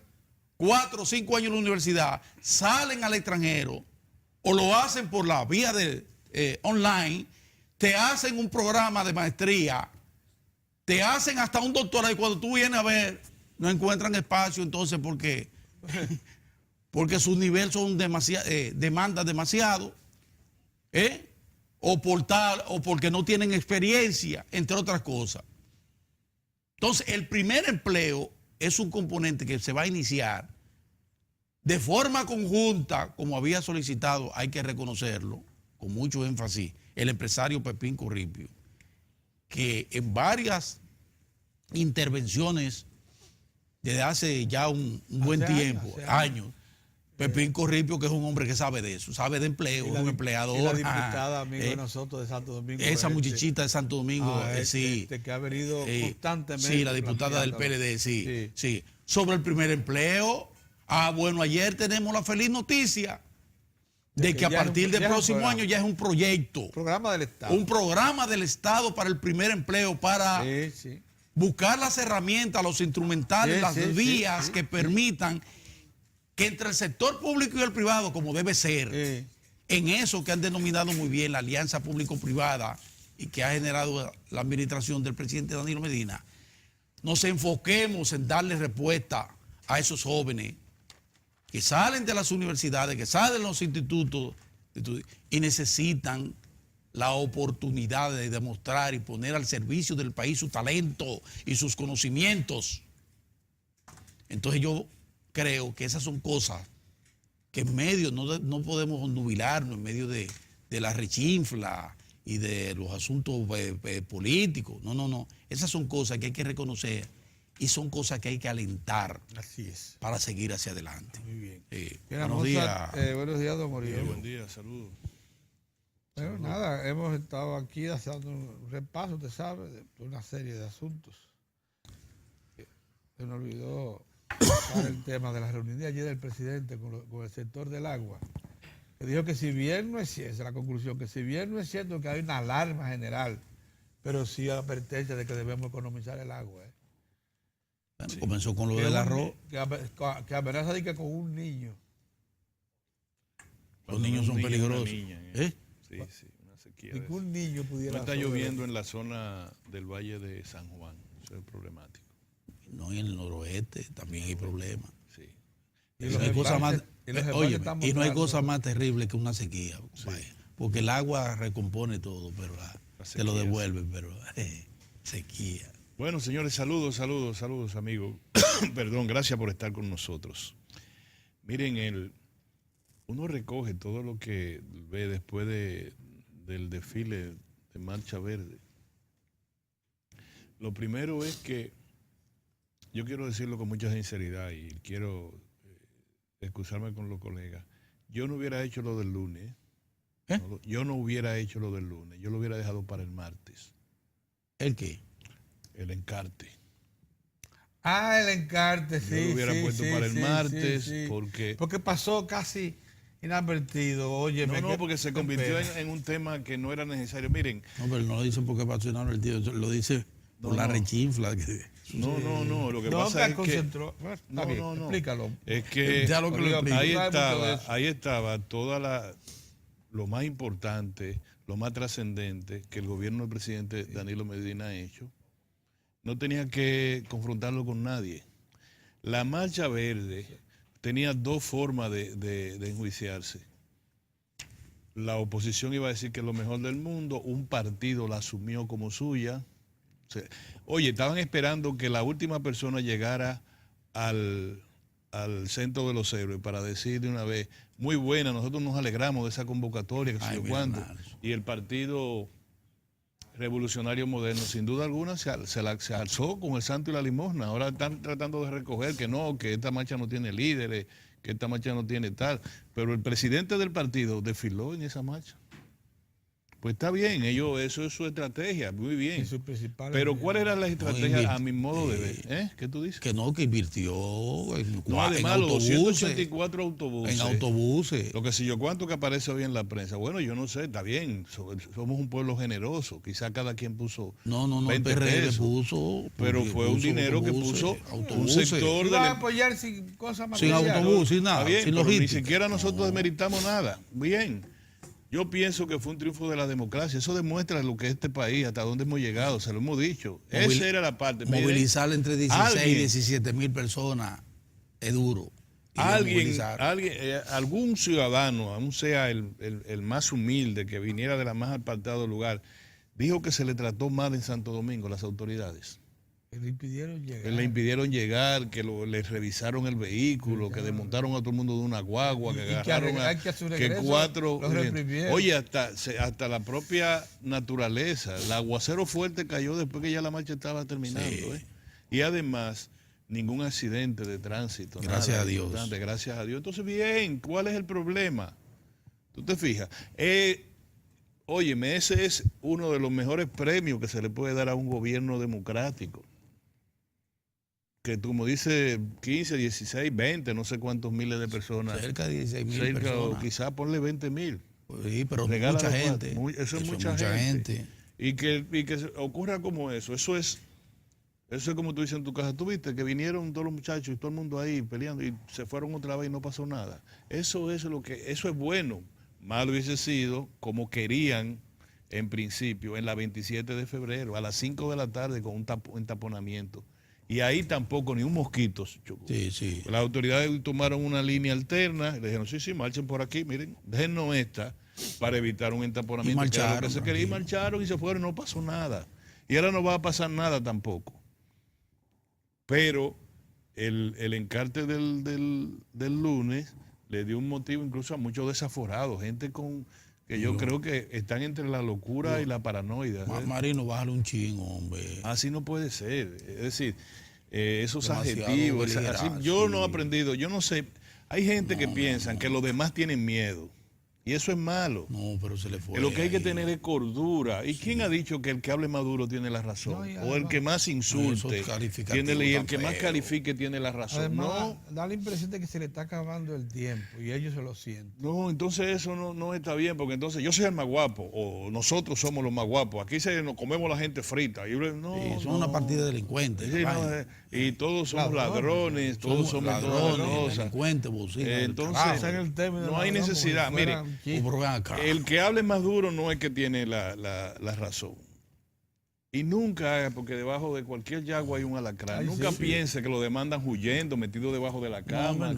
4 o 5 años en la universidad, salen al extranjero o lo hacen por la vía de online, te hacen un programa de maestría, te hacen hasta un doctorado y cuando tú vienes a ver, no encuentran espacio, entonces porque sus niveles son demandas demasiado, o porque no tienen experiencia, entre otras cosas. Entonces, el primer empleo es un componente que se va a iniciar de forma conjunta, como había solicitado, hay que reconocerlo, con mucho énfasis, el empresario Pepín Corripio, que en varias intervenciones desde hace ya un buen tiempo, años, Pepín Corripio, que es un hombre que sabe de eso, sabe de empleo, es un empleador. Y la diputada amigo de nosotros de Santo Domingo. Esa muchachita de Santo Domingo, sí. Que ha venido constantemente. Sí, la diputada del PLD, sí. Sobre el primer empleo, bueno, ayer tenemos la feliz noticia de que a partir del próximo año ya es un proyecto. Programa del Estado. Un programa del Estado para el primer empleo, para buscar las herramientas, los instrumentales, las vías que permitan que entre el sector público y el privado, como debe ser, en eso que han denominado muy bien la alianza público-privada, y que ha generado la administración del presidente Danilo Medina, nos enfoquemos en darle respuesta a esos jóvenes que salen de las universidades, que salen de los institutos y necesitan la oportunidad de demostrar y poner al servicio del país su talento y sus conocimientos. Entonces yo creo que esas son cosas que en medio, no podemos ondubilarnos en medio de la rechinfla y de los asuntos políticos. No. Esas son cosas que hay que reconocer y son cosas que hay que alentar. Así es. Para seguir hacia adelante. Muy bien. Buenos días. Buenos días, don Morillo. Buen día, saludos. Bueno, nada, hemos estado aquí haciendo un repaso, usted sabe, de una serie de asuntos. Se nos olvidó tocar el tema de la reunión de ayer del presidente con el sector del agua, que dijo que si bien no es cierto, esa es la conclusión, que si bien no es cierto que hay una alarma general, pero sí advertencia de que debemos economizar el agua. Bueno, sí. Comenzó con lo del arroz. Que amenaza de que con un niño. Los niños son peligrosos. Sí, una sequía. Y que un niño pudiera... No está lloviendo en la zona del Valle de San Juan, eso es problemático. No, y en el noroeste también hay problemas. Sí. Y no hay cosa más, no hay cosa más terrible que una sequía, sí. Porque el agua recompone todo, pero te lo devuelve, pero sequía. Bueno, señores, saludos, amigos. Perdón, gracias por estar con nosotros. Miren, uno recoge todo lo que ve después del desfile de Marcha Verde. Lo primero es que yo quiero decirlo con mucha sinceridad y quiero excusarme con los colegas. Yo no hubiera hecho lo del lunes. Yo no hubiera hecho lo del lunes. Yo lo hubiera dejado para el martes. ¿El qué? El encarte. El encarte, sí. Yo lo hubiera puesto para el martes porque pasó casi inadvertido. Oye, no, porque se convirtió en un tema que no era necesario. Miren. No, pero no lo dicen porque pasó inadvertido, lo dice por la rechinfla. No, lo que pasa es que... No, explícalo. Es que ahí estaba toda lo más importante, lo más trascendente que el gobierno del presidente Danilo Medina ha hecho. No tenía que confrontarlo con nadie. La Marcha Verde tenía dos formas de enjuiciarse. La oposición iba a decir que es lo mejor del mundo, un partido la asumió como suya. Oye, estaban esperando que la última persona llegara al centro de los héroes para decir de una vez, muy buena, nosotros nos alegramos de esa convocatoria, que sé yo cuándo. Y el Partido Revolucionario Moderno, sin duda alguna, se alzó con el santo y la limosna. Ahora están tratando de recoger que esta marcha no tiene líderes, que esta marcha no tiene tal. Pero el presidente del partido desfiló en esa marcha. Pues está bien, eso es su estrategia, muy bien. Pero ¿cuál era la estrategia a mi modo de ver? ¿Qué tú dices? Que invirtió además, los 284 autobuses. En autobuses. Lo que sé yo cuánto que aparece hoy en la prensa. Bueno, yo no sé, está bien, somos un pueblo generoso, quizá cada quien puso 20 el PRD pesos, puso. Pero fue un dinero que puso un sector de... apoyar sin cosas materiales. Sin autobús, sin nada, bien, sin logística. Ni siquiera nosotros desmeritamos nada. Bien. Yo pienso que fue un triunfo de la democracia. Eso demuestra lo que es este país, hasta dónde hemos llegado, se lo hemos dicho. Esa era la parte. Movilizar entre 16 y 17 mil personas es duro. Algún ciudadano, aún sea el más humilde, que viniera de la más apartado lugar, dijo que se le trató mal en Santo Domingo, las autoridades. Le impidieron llegar, que le revisaron el vehículo, que desmontaron a todo el mundo de una guagua, que agarraron que cuatro... Oye, hasta la propia naturaleza. El aguacero fuerte cayó después que ya la marcha estaba terminando. Sí. Y además, ningún accidente de tránsito. Gracias a Dios. Gracias a Dios. Entonces, bien, ¿cuál es el problema? ¿Tú te fijas? Óyeme, ese es uno de los mejores premios que se le puede dar a un gobierno democrático. Que como dice 15, 16, 20, no sé cuántos miles de personas. Cerca de 16.000 personas. O quizás ponle 20.000. Sí, pero mucha gente. Eso es mucha gente. Y que ocurra como eso. Eso es como tú dices en tu casa. Tú viste que vinieron todos los muchachos y todo el mundo ahí peleando y se fueron otra vez y no pasó nada. Eso es bueno. Mal hubiese sido como querían en principio, en la 27 de febrero, a las 5 de la tarde con un entaponamiento. Y ahí tampoco ni un mosquito chocó. Sí, sí. Las autoridades tomaron una línea alterna, le dijeron, sí, marchen por aquí, miren, déjennos esta para evitar un entaponamiento. Y marcharon, que era lo que se quería, y marcharon y se fueron, no pasó nada. Y ahora no va a pasar nada tampoco. Pero el encarte del lunes le dio un motivo incluso a muchos desaforados, gente que yo creo que están entre la locura y la paranoia. Marino, bájale un chin, hombre. Así no puede ser. Es decir, esos Demasiado adjetivos. así, yo no he aprendido, yo no sé. Hay gente que piensa que los demás tienen miedo. Y eso es malo. No, pero se le fue. Lo que hay que tener es cordura. ¿Y quién ha dicho que el que hable más duro tiene la razón? O el que más insulte tiene y el que más califique tiene la razón. Además, no, da la impresión de que se le está acabando el tiempo y ellos se lo sienten. no, entonces eso no está bien, porque entonces yo soy el más guapo, o nosotros somos los más guapos. Aquí nos comemos la gente frita. Son una partida de delincuentes. Sí, y todos somos ladrones, todos somos ladrones, delincuentes, bocinas. Entonces, no hay necesidad. Mire, el que hable más duro no es que tiene la razón. Y nunca, porque debajo de cualquier yagua hay un alacrán. Nunca piense que lo demandan huyendo, metido debajo de la cama,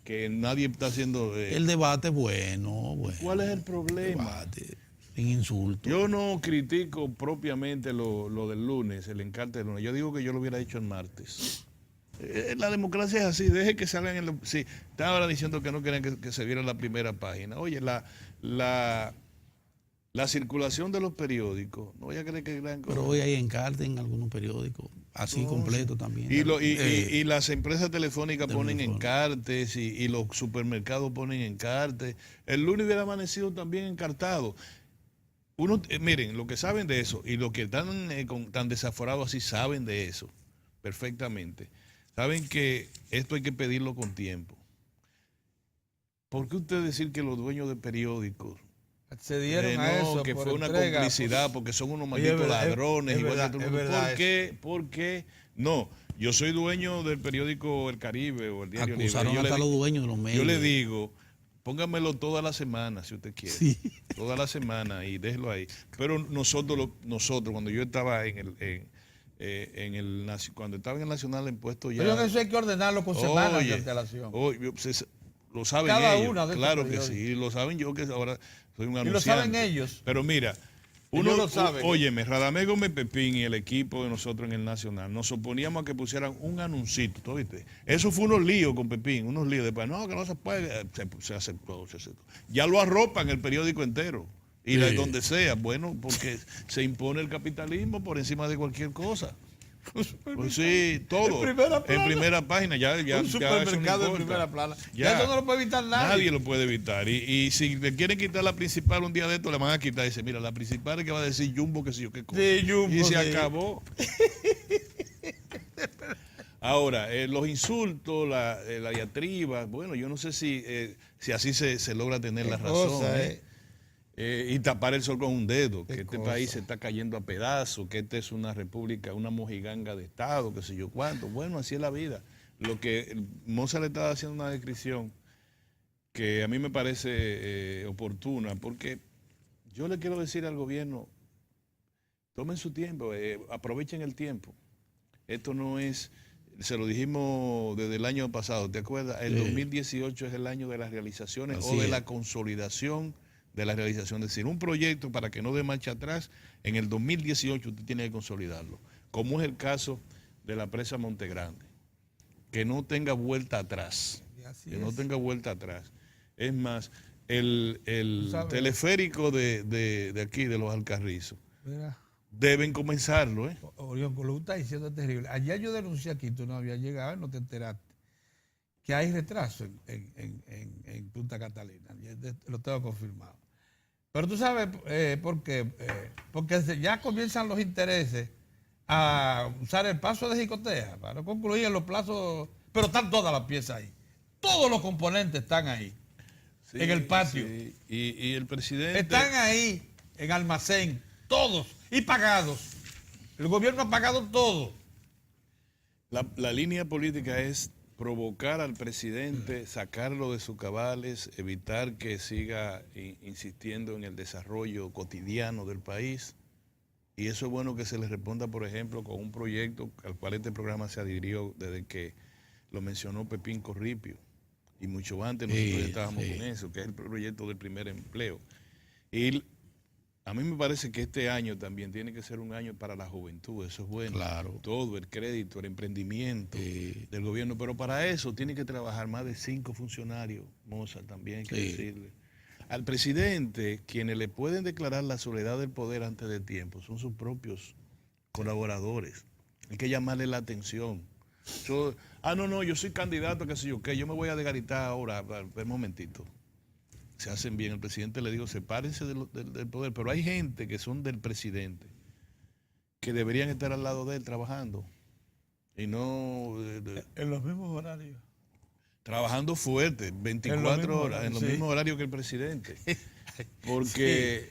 que nadie está haciendo... el debate es bueno. ¿Cuál es el problema? Debate, sin insulto. Yo no critico propiamente lo del lunes, el encarte del lunes. Yo digo que yo lo hubiera hecho el martes. La democracia es así, deje que salgan sí, estaba ahora diciendo que no querían que se viera la primera página. Oye, la circulación de los periódicos, no voy a creer que gran cosa. Pero hoy hay encarte en algunos periódicos, así completo también. Y las empresas telefónicas ponen encartes y los supermercados ponen encartes. El lunes hubiera amanecido también encartado. Miren, los que saben de eso y los que están tan desaforados así saben de eso perfectamente. Saben que esto hay que pedirlo con tiempo. ¿Por qué usted decir que los dueños de periódicos accedieron a eso? Que fue una complicidad, porque son unos malditos ladrones. ¿Por qué? No, yo soy dueño del periódico El Caribe o el Diario Libre. Acusaron hasta los dueños de los medios. Yo le digo, póngamelo toda la semana si usted quiere. Sí. Toda la semana y déjelo ahí. Pero nosotros cuando yo estaba cuando estaba en el Nacional en puesto ya... Pero eso hay que ordenarlo con semanas de antelación. Lo saben Cada ellos. una de Claro que sí, lo saben yo que ahora soy un anunciante. Y lo saben ellos. Pero mira, uno lo sabe. Óyeme, Radamés Gómez Pepín y el equipo de nosotros en el Nacional, nos oponíamos a que pusieran un anuncito, ¿tú viste? Eso fue unos líos con Pepín, unos líos. Después, no, que no se puede, se aceptó. Ya lo arropan el periódico entero. Y de donde sea, bueno, porque se impone el capitalismo por encima de cualquier cosa. Pues sí, todo. En primera página, ya un supermercado en primera plana. Ya eso no lo puede evitar nadie. Nadie lo puede evitar. Y si le quieren quitar la principal un día de esto, le van a quitar. Dice, mira, la principal es que va a decir Jumbo, que sé yo qué cosa. Sí, Jumbo, y se acabó. Ahora, los insultos, la diatriba, bueno, yo no sé si así se logra tener la razón. Y tapar el sol con un dedo, que este país se está cayendo a pedazos, que esta es una república, una mojiganga de Estado, qué sé yo cuánto. Bueno, así es la vida. Lo que Moza le estaba haciendo una descripción que a mí me parece oportuna, porque yo le quiero decir al gobierno, tomen su tiempo, aprovechen el tiempo. Esto no es, se lo dijimos desde el año pasado, ¿te acuerdas? El 2018 es el año de las realizaciones o de la consolidación de la realización. Es decir, un proyecto para que no dé marcha atrás, en el 2018 usted tiene que consolidarlo, como es el caso de la presa Monte Grande, que no tenga vuelta atrás, no tenga vuelta atrás. Es más, el teleférico de aquí, de los Alcarrizos, deben comenzarlo. Orión, lo que está diciendo es terrible. Ayer yo denuncié aquí, tú no habías llegado, no te enteraste, que hay retraso en Punta Catalina. Lo tengo confirmado. Pero tú sabes por qué. Porque ya comienzan los intereses a usar el paso de Jicotea para concluir en los plazos. Pero están todas las piezas ahí. Todos los componentes están ahí. Sí, en el patio. Sí. Y el presidente... Están ahí, en almacén, todos, y pagados. El gobierno ha pagado todo. La línea política es provocar al presidente, sacarlo de sus cabales, evitar que siga insistiendo en el desarrollo cotidiano del país. Y eso es bueno que se le responda, por ejemplo, con un proyecto al cual este programa se adhirió desde que lo mencionó Pepín Corripio. Y mucho antes nosotros ya estábamos con eso, que es el proyecto del primer empleo. Y a mí me parece que este año también tiene que ser un año para la juventud, eso es bueno. Claro. Todo, el crédito, el emprendimiento del gobierno. Pero para eso tiene que trabajar más de 5 funcionarios, Mozart, también hay que decirle. Al presidente, quienes le pueden declarar la soledad del poder antes de tiempo, son sus propios colaboradores. Hay que llamarle la atención. No, yo soy candidato, qué sé yo, que yo me voy a desgaritar ahora, un momentito. Se hacen bien, el presidente le digo, sepárense del poder, pero hay gente que son del presidente, que deberían estar al lado de él trabajando, y no... en los mismos horarios. Trabajando fuerte, 24 horas, en los mismos horarios que el presidente. Porque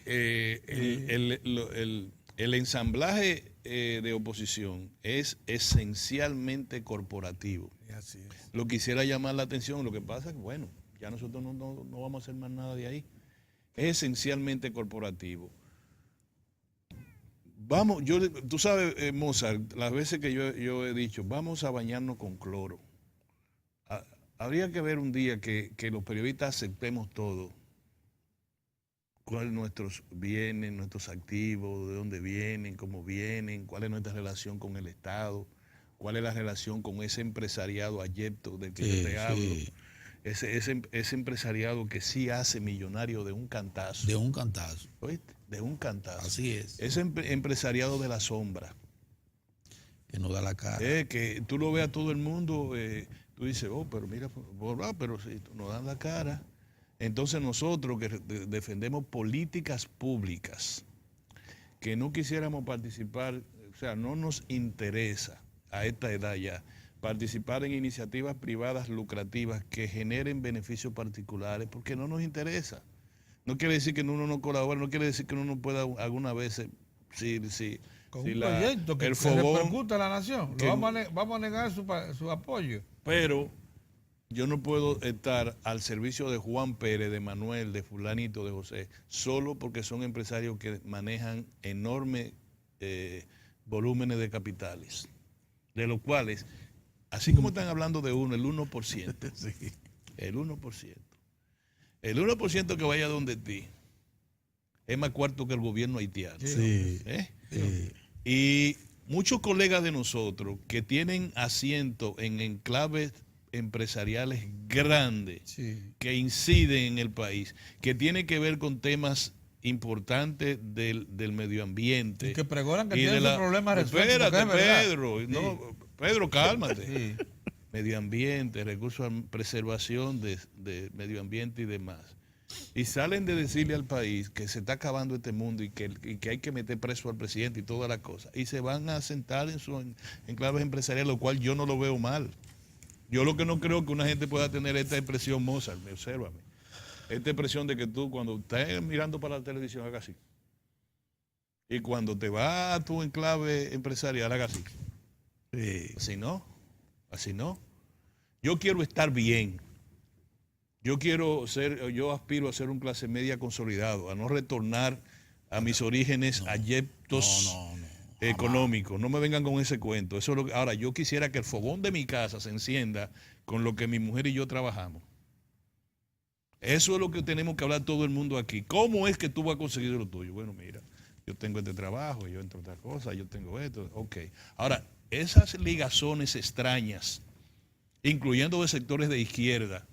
el ensamblaje de oposición es esencialmente corporativo. Así es. Lo quisiera llamar la atención, lo que pasa es que, bueno, ya nosotros no vamos a hacer más nada de ahí. Es esencialmente corporativo. Vamos, tú sabes, Mozart, las veces que yo he dicho, vamos a bañarnos con cloro. Habría que ver un día que los periodistas aceptemos todo. Cuáles nuestros bienes, nuestros activos, de dónde vienen, cómo vienen, cuál es nuestra relación con el Estado, cuál es la relación con ese empresariado ayepto del que yo te hablo. Ese empresariado que sí hace millonario de un cantazo. De un cantazo. ¿Oíste? De un cantazo. Así es. Ese empresariado de la sombra. Que no da la cara. Que tú lo ves a todo el mundo, tú dices, pero mira, pero si nos dan la cara. Entonces nosotros que defendemos políticas públicas, que no quisiéramos participar, o sea, no nos interesa a esta edad ya, participar en iniciativas privadas lucrativas que generen beneficios particulares, porque no nos interesa. No quiere decir que uno no colabore, no quiere decir que uno no pueda alguna vez, con un proyecto que repercuta a la nación, vamos a negar su apoyo. Pero yo no puedo estar al servicio de Juan Pérez, de Manuel, de fulanito, de José, solo porque son empresarios que manejan enormes volúmenes de capitales, de los cuales, así como están hablando de uno, el 1%, sí, el 1%. El 1% que vaya donde ti es más cuarto que el gobierno haitiano. Sí. Sí. Y muchos colegas de nosotros que tienen asiento en enclaves empresariales grandes, que inciden en el país, que tienen que ver con temas importantes del medio ambiente. Y que pregonan que tienen problemas resueltos. Espérate, Pedro, cálmate. Medio ambiente, recursos a preservación de medio ambiente y demás. Y salen de decirle al país que se está acabando este mundo y que hay que meter preso al presidente y todas las cosas. Y se van a sentar en sus enclaves empresariales, lo cual yo no lo veo mal. Yo lo que no creo que una gente pueda tener esta expresión, Mozart, obsérvame. Esta expresión de que tú cuando estás mirando para la televisión hagas así. Y cuando te vas a tu enclave empresarial hagas así. Sí. Así no. Yo quiero estar bien. Yo aspiro a ser un clase media consolidado, a no retornar a mis orígenes ayeptos económicos. No me vengan con ese cuento. Ahora, yo quisiera que el fogón de mi casa se encienda con lo que mi mujer y yo trabajamos. Eso es lo que tenemos que hablar todo el mundo aquí. ¿Cómo es que tú vas a conseguir lo tuyo? Bueno, mira, yo tengo este trabajo, yo entre otras cosas, yo tengo esto. Ok. Ahora, esas ligazones extrañas, incluyendo de sectores de izquierda,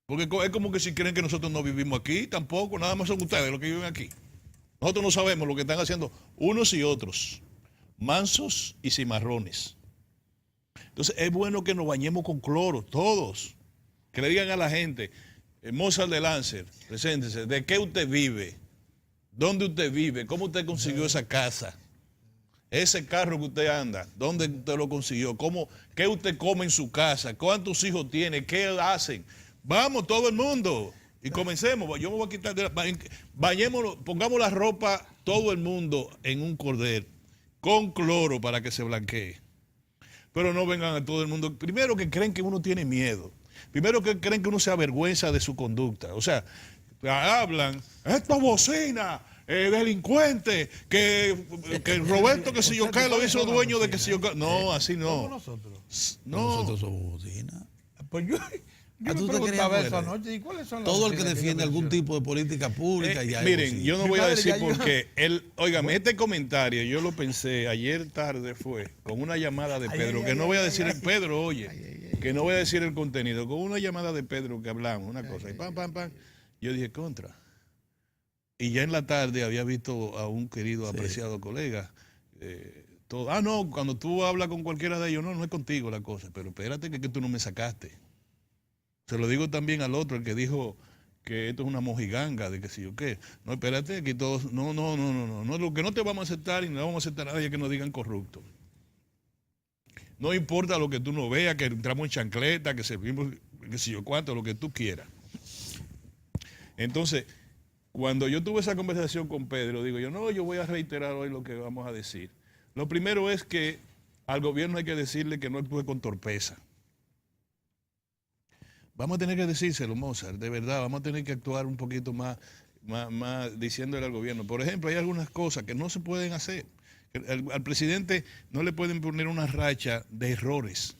porque es como que si creen que nosotros no vivimos aquí, tampoco, nada más son ustedes los que viven aquí. Nosotros no sabemos lo que están haciendo unos y otros, mansos y cimarrones. Entonces es bueno que nos bañemos con cloro, todos. Que le digan a la gente, Mozart de Lancer, preséntese, ¿de qué usted vive? ¿Dónde usted vive? ¿Cómo usted consiguió esa casa? Ese carro que usted anda, ¿dónde usted lo consiguió? ¿Qué usted come en su casa? ¿Cuántos hijos tiene? ¿Qué hacen? Vamos, todo el mundo. Y comencemos. Yo me voy a quitar, bañémonos, pongamos la ropa, todo el mundo, en un cordel, con cloro para que se blanquee. pero no vengan a todo el mundo. Primero que creen que uno tiene miedo. Primero que creen que uno se avergüenza de su conducta. O sea, hablan, esto bocina, delincuente, que Roberto que si yo qué lo hizo dueño de que si yo qué. No, así no. Nosotros. No. Nosotros somos bocina. Pues yo me preguntaba eso anoche. ¿Y cuáles son las todo el que bocinas defiende yo algún mencioné? tipo de política pública ya miren, yo no voy a decir por qué. Óigame, Bueno. este comentario yo lo pensé ayer tarde fue con una llamada de Pedro, que no voy a decir el Pedro, oye, que no voy a decir el contenido, con una llamada de Pedro que hablamos, una cosa, y pam, pam, pam. Yo dije, contra. Y ya en la tarde había visto a un querido, apreciado colega. No, cuando tú hablas con cualquiera de ellos, no es contigo la cosa, pero espérate que tú no me sacaste. Se lo digo también al otro, el que dijo que esto es una mojiganga, de que si yo qué. No, espérate, que todos, no, lo que no te vamos a aceptar y no vamos a aceptar a nadie que nos digan corrupto. No importa lo que tú no veas, que entramos en chancleta, que servimos, que si yo cuánto, lo que tú quieras. Entonces, cuando yo tuve esa conversación con Pedro, digo yo voy a reiterar hoy lo que vamos a decir. Lo primero es que al gobierno hay que decirle que no actúe con torpeza. Vamos a tener que decírselo, Mozart, de verdad, vamos a tener que actuar un poquito más diciéndole al gobierno. Por ejemplo, hay algunas cosas que no se pueden hacer. Al presidente no le pueden poner una racha de errores.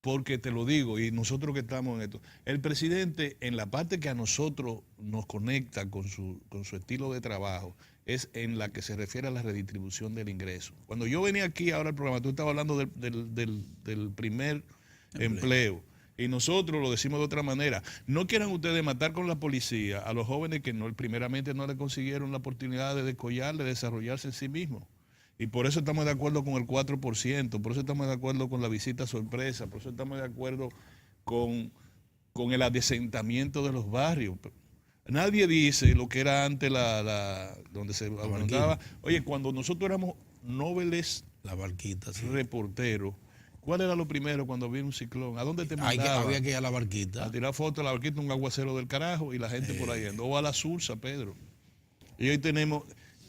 Porque te lo digo, y nosotros que estamos en esto, el presidente en la parte que a nosotros nos conecta con su estilo de trabajo, es en la que se refiere a la redistribución del ingreso. Cuando yo venía aquí ahora al programa, tú estabas hablando del primer empleo. Y nosotros lo decimos de otra manera. No quieran ustedes matar con la policía a los jóvenes que primeramente no le consiguieron la oportunidad de descollar, de desarrollarse en sí mismos. Y por eso estamos de acuerdo con el 4%, por eso estamos de acuerdo con la visita sorpresa, por eso estamos de acuerdo con el adesentamiento de los barrios. Nadie dice lo que era antes donde se abundaba. Oye, cuando nosotros éramos nobles, la barquita, sí, reporteros, ¿cuál era lo primero cuando había un ciclón? ¿A dónde te mandaban? Había que ir a la barquita. A tirar fotos de la barquita, un aguacero del carajo y la gente por ahí. O a la Sursa, Pedro. Y hoy tenemos,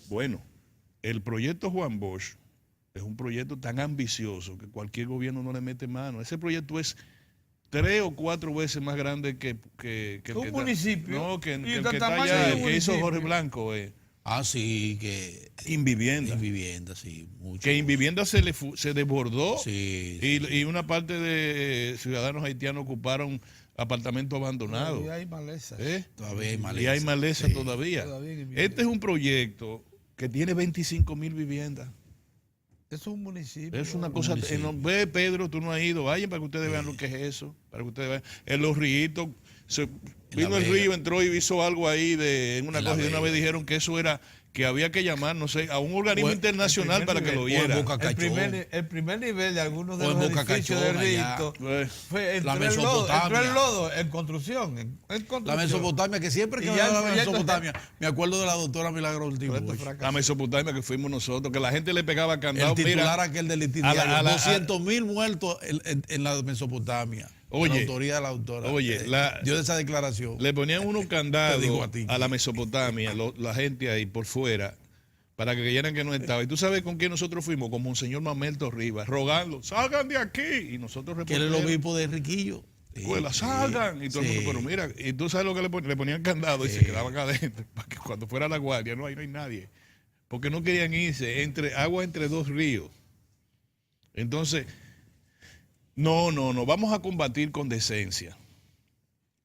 bueno, el proyecto Juan Bosch es un proyecto tan ambicioso que cualquier gobierno no le mete mano. Ese proyecto es 3 o 4 veces más grande que un municipio. No, que el que está allá, el que hizo Jorge Blanco. Sí, que Invivienda. Invivienda, sí. Mucho. Que Invivienda se desbordó, sí, y una parte de ciudadanos haitianos ocuparon apartamentos abandonados. Todavía hay maleza. Todavía hay maleza. Y hay maleza todavía. Este es un proyecto que tiene 25,000 viviendas. Es un municipio. Es una cosa. Ve, Pedro, tú no has ido. Vayan para que ustedes vean lo que es eso. Para que ustedes vean. En los ríos. Vino el río, entró y hizo algo ahí en una cosa. Y una vez dijeron que eso era, que había que llamar, no sé, a un organismo internacional para que lo viera. El primer nivel de algunos de los edificios de Rito fue la entró el lodo en construcción. La Mesopotamia, que siempre que habla de la Mesopotamia, me acuerdo de la doctora Milagro Ortiz. La Mesopotamia que fuimos nosotros, que la gente le pegaba candado. El titular aquel del litidiario, 200,000 muertos en la Mesopotamia. Oye, la autoría de la autora. Oye, dio esa declaración. Le ponían unos candados a la Mesopotamia, la gente ahí por fuera, para que creyeran que no estaba. ¿Y tú sabes con quién nosotros fuimos? Con Monseñor Mamelto Rivas, rogando, salgan de aquí. Y nosotros que era el obispo de Riquillo. Salgan. Y todo el mundo, pero mira, y tú sabes lo que le ponían candado y se quedaban adentro, para que cuando fuera la guardia, no hay nadie. Porque no querían irse, agua entre 2 ríos. Entonces, no, vamos a combatir con decencia.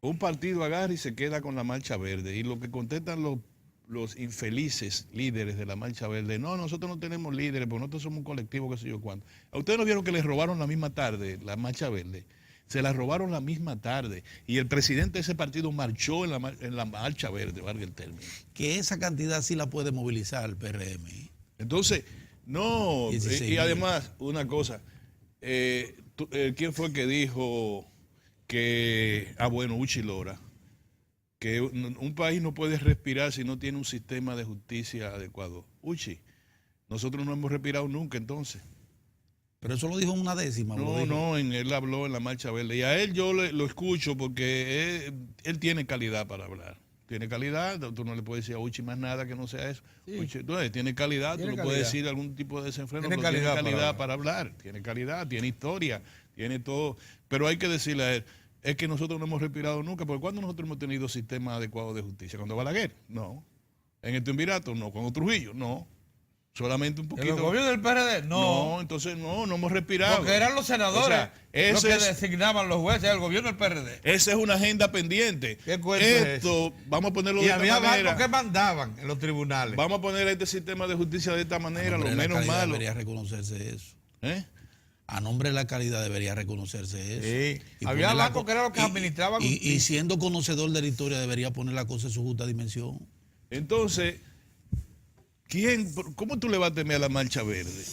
Un partido agarra y se queda con la Marcha Verde. Y lo que contestan los infelices líderes de la Marcha Verde, no, nosotros no tenemos líderes, porque nosotros somos un colectivo, qué sé yo cuánto. ¿A ustedes no vieron que les robaron la misma tarde la Marcha Verde? Se la robaron la misma tarde. Y el presidente de ese partido marchó en la Marcha Verde, valga el término. Que esa cantidad sí la puede movilizar el PRM. Entonces, no, y además, una cosa, ¿quién fue que dijo que, Uchi Lora, que un país no puede respirar si no tiene un sistema de justicia adecuado? Uchi, nosotros no hemos respirado nunca entonces. Pero eso lo dijo en una décima. Él habló en la Marcha Verde. Y a él yo lo escucho porque él tiene calidad para hablar. tiene calidad, tú no le puedes decir a Uchi más nada que no sea eso. Sí. Uchi, entonces, tiene calidad, Tiene tú le calidad. puedes decir algún tipo de desenfreno, Tiene pero tiene calidad calidad para hablar, tiene calidad, tiene historia, tiene todo. Pero hay que decirle a él, es que nosotros no hemos respirado nunca, porque cuando nosotros hemos tenido sistema adecuado de justicia, cuando Balaguer, no. En el Triunvirato, no. Cuando Trujillo, no. Solamente un poquito. ¿En los gobiernos del PRD? No, entonces no hemos respirado. Porque eran los senadores, O sea, los que designaban los jueces, el gobierno del PRD. Esa es una agenda pendiente. ¿Qué cuento es Esto, vamos a ponerlo Y de esta había manera. bancos que mandaban en los tribunales. Vamos a poner este sistema de justicia de esta manera, lo menos malo. Debería reconocerse eso. ¿Eh? A nombre de la calidad debería reconocerse eso. Sí. Y Había poner la bancos que eran los que administraban. Y siendo conocedor de la historia, debería poner la cosa en su justa dimensión. Entonces, ¿cómo tú le vas a temer a la marcha verde?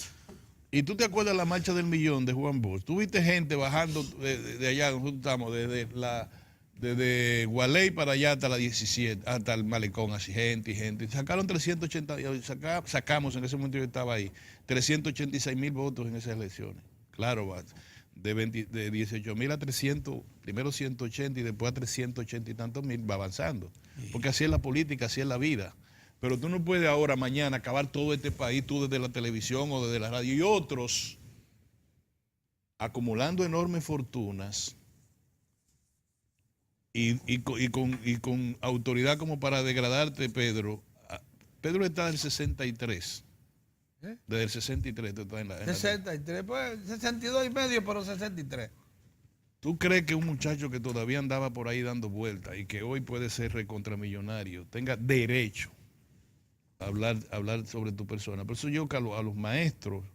Y tú te acuerdas de la marcha del millón de Juan Bosch. Tú viste gente bajando de allá, nosotros estamos, desde Gualey para allá hasta la 17, hasta el Malecón, así gente y gente. Sacaron 380, sacamos, en ese momento yo estaba ahí, 386,000 votos en esas elecciones. Claro, de 18,000 a 300, primero 180 y después a 380 y tantos mil, va avanzando. Porque así es la política, así es la vida. Pero tú no puedes ahora, mañana, acabar todo este país, tú desde la televisión o desde la radio, y otros acumulando enormes fortunas y con autoridad como para degradarte, Pedro. Pedro está del 63. Desde el 63 tú estás en la 63, pues 62 y medio, pero 63. ¿Tú crees que un muchacho que todavía andaba por ahí dando vueltas y que hoy puede ser recontramillonario tenga derecho a hablar sobre tu persona? Por eso yo a los maestros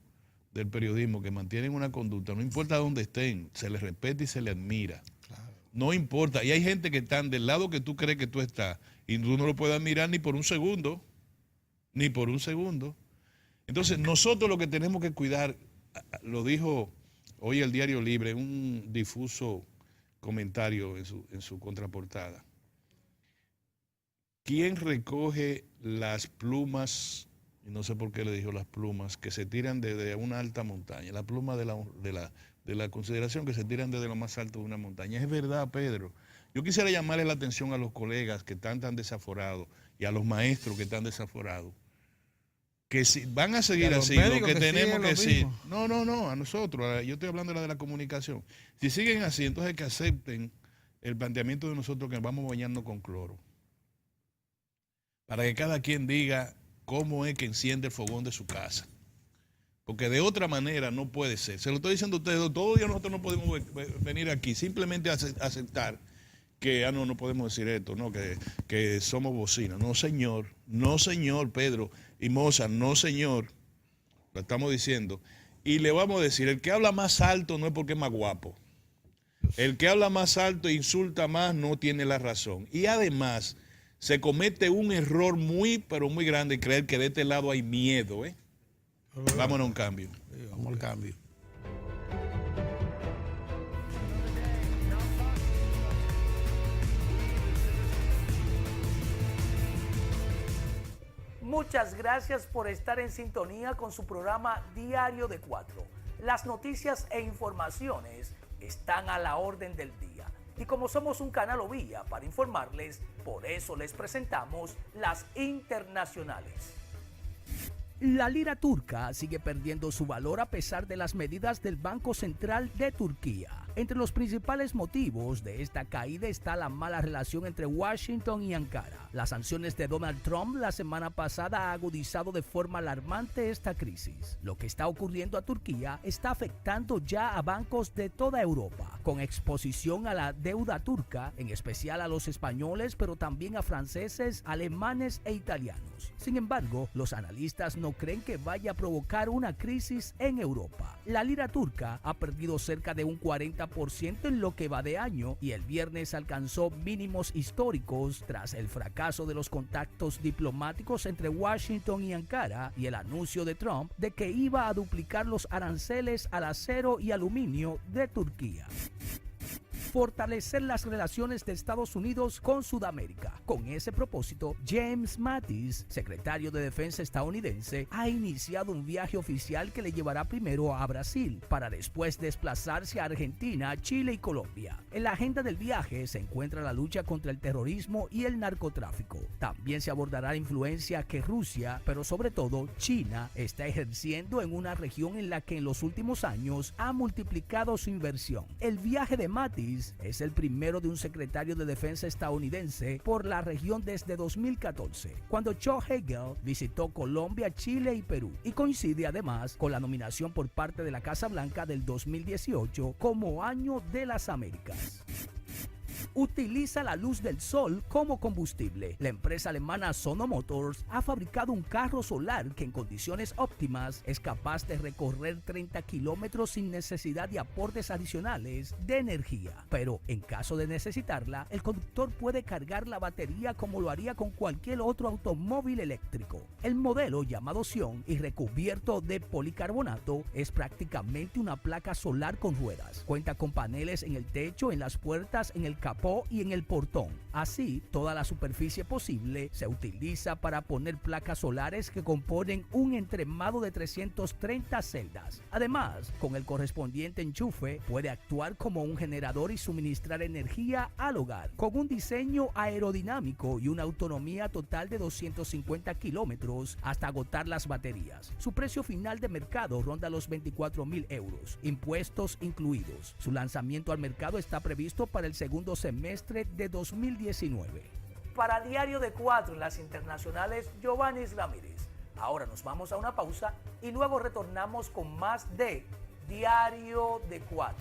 del periodismo que mantienen una conducta, no importa dónde estén, se les respeta y se les admira. Claro. No importa. Y hay gente que están del lado que tú crees que tú estás y tú no lo puedes admirar ni por un segundo. Ni por un segundo. Entonces, nosotros lo que tenemos que cuidar, lo dijo hoy el Diario Libre, un difuso comentario en su contraportada. ¿Quién recoge las plumas, y no sé por qué le dijo las plumas, que se tiran desde una alta montaña? La pluma de la consideración que se tiran desde lo más alto de una montaña. Es verdad, Pedro. Yo quisiera llamarle la atención a los colegas que están tan desaforados y a los maestros que están desaforados. Que si van a seguir así, lo que tenemos que decir. No, a nosotros. Yo estoy hablando de la comunicación. Si siguen así, entonces que acepten el planteamiento de nosotros que vamos bañando con cloro. Para que cada quien diga cómo es que enciende el fogón de su casa. Porque de otra manera no puede ser. Se lo estoy diciendo a ustedes, todos los días nosotros no podemos venir aquí simplemente a aceptar que no podemos decir esto, no, que somos bocinas. No, señor, Pedro y Moza, no, señor. Lo estamos diciendo. Y le vamos a decir, el que habla más alto no es porque es más guapo. El que habla más alto e insulta más no tiene la razón. Y además, se comete un error muy, pero muy grande, creer que de este lado hay miedo, ¿eh? Vámonos a un cambio. Vamos al cambio. Muchas gracias por estar en sintonía con su programa Diario de 4. Las noticias e informaciones están a la orden del día. Y como somos un canal o vía para informarles, por eso les presentamos las internacionales. La lira turca sigue perdiendo su valor a pesar de las medidas del Banco Central de Turquía. Entre los principales motivos de esta caída está la mala relación entre Washington y Ankara. Las sanciones de Donald Trump la semana pasada ha agudizado de forma alarmante esta crisis. Lo que está ocurriendo a Turquía está afectando ya a bancos de toda Europa, con exposición a la deuda turca, en especial a los españoles, pero también a franceses, alemanes e italianos. Sin embargo, los analistas no creen que vaya a provocar una crisis en Europa. La lira turca ha perdido cerca de un 40% en lo que va de año y el viernes alcanzó mínimos históricos tras el fracaso de los contactos diplomáticos entre Washington y Ankara y el anuncio de Trump de que iba a duplicar los aranceles al acero y aluminio de Turquía. fortalecer las relaciones de Estados Unidos con Sudamérica. Con ese propósito, James Mattis, secretario de Defensa estadounidense, ha iniciado un viaje oficial que le llevará primero a Brasil, para después desplazarse a Argentina, Chile y Colombia. En la agenda del viaje se encuentra la lucha contra el terrorismo y el narcotráfico. También se abordará la influencia que Rusia, pero sobre todo China, está ejerciendo en una región en la que en los últimos años ha multiplicado su inversión. El viaje de Mattis es el primero de un secretario de Defensa estadounidense por la región desde 2014, cuando Joe Hagel visitó Colombia, Chile y Perú, y coincide además con la nominación por parte de la Casa Blanca del 2018 como Año de las Américas. Utiliza la luz del sol como combustible. La empresa alemana Sono Motors ha fabricado un carro solar que en condiciones óptimas es capaz de recorrer 30 kilómetros sin necesidad de aportes adicionales de energía. Pero en caso de necesitarla, el conductor puede cargar la batería como lo haría con cualquier otro automóvil eléctrico. El modelo, llamado Sion y recubierto de policarbonato, es prácticamente una placa solar con ruedas. Cuenta con paneles en el techo, en las puertas, en el capó y en el portón. Así, toda la superficie posible se utiliza para poner placas solares que componen un entremado de 330 celdas. Además, con el correspondiente enchufe, puede actuar como un generador y suministrar energía al hogar, con un diseño aerodinámico y una autonomía total de 250 kilómetros hasta agotar las baterías. Su precio final de mercado ronda los 24.000 euros, impuestos incluidos. Su lanzamiento al mercado está previsto para el segundo semestre de 2019. Para Diario de 4 en las internacionales, Giovanni Ramírez. Ahora nos vamos a una pausa y luego retornamos con más de Diario de 4.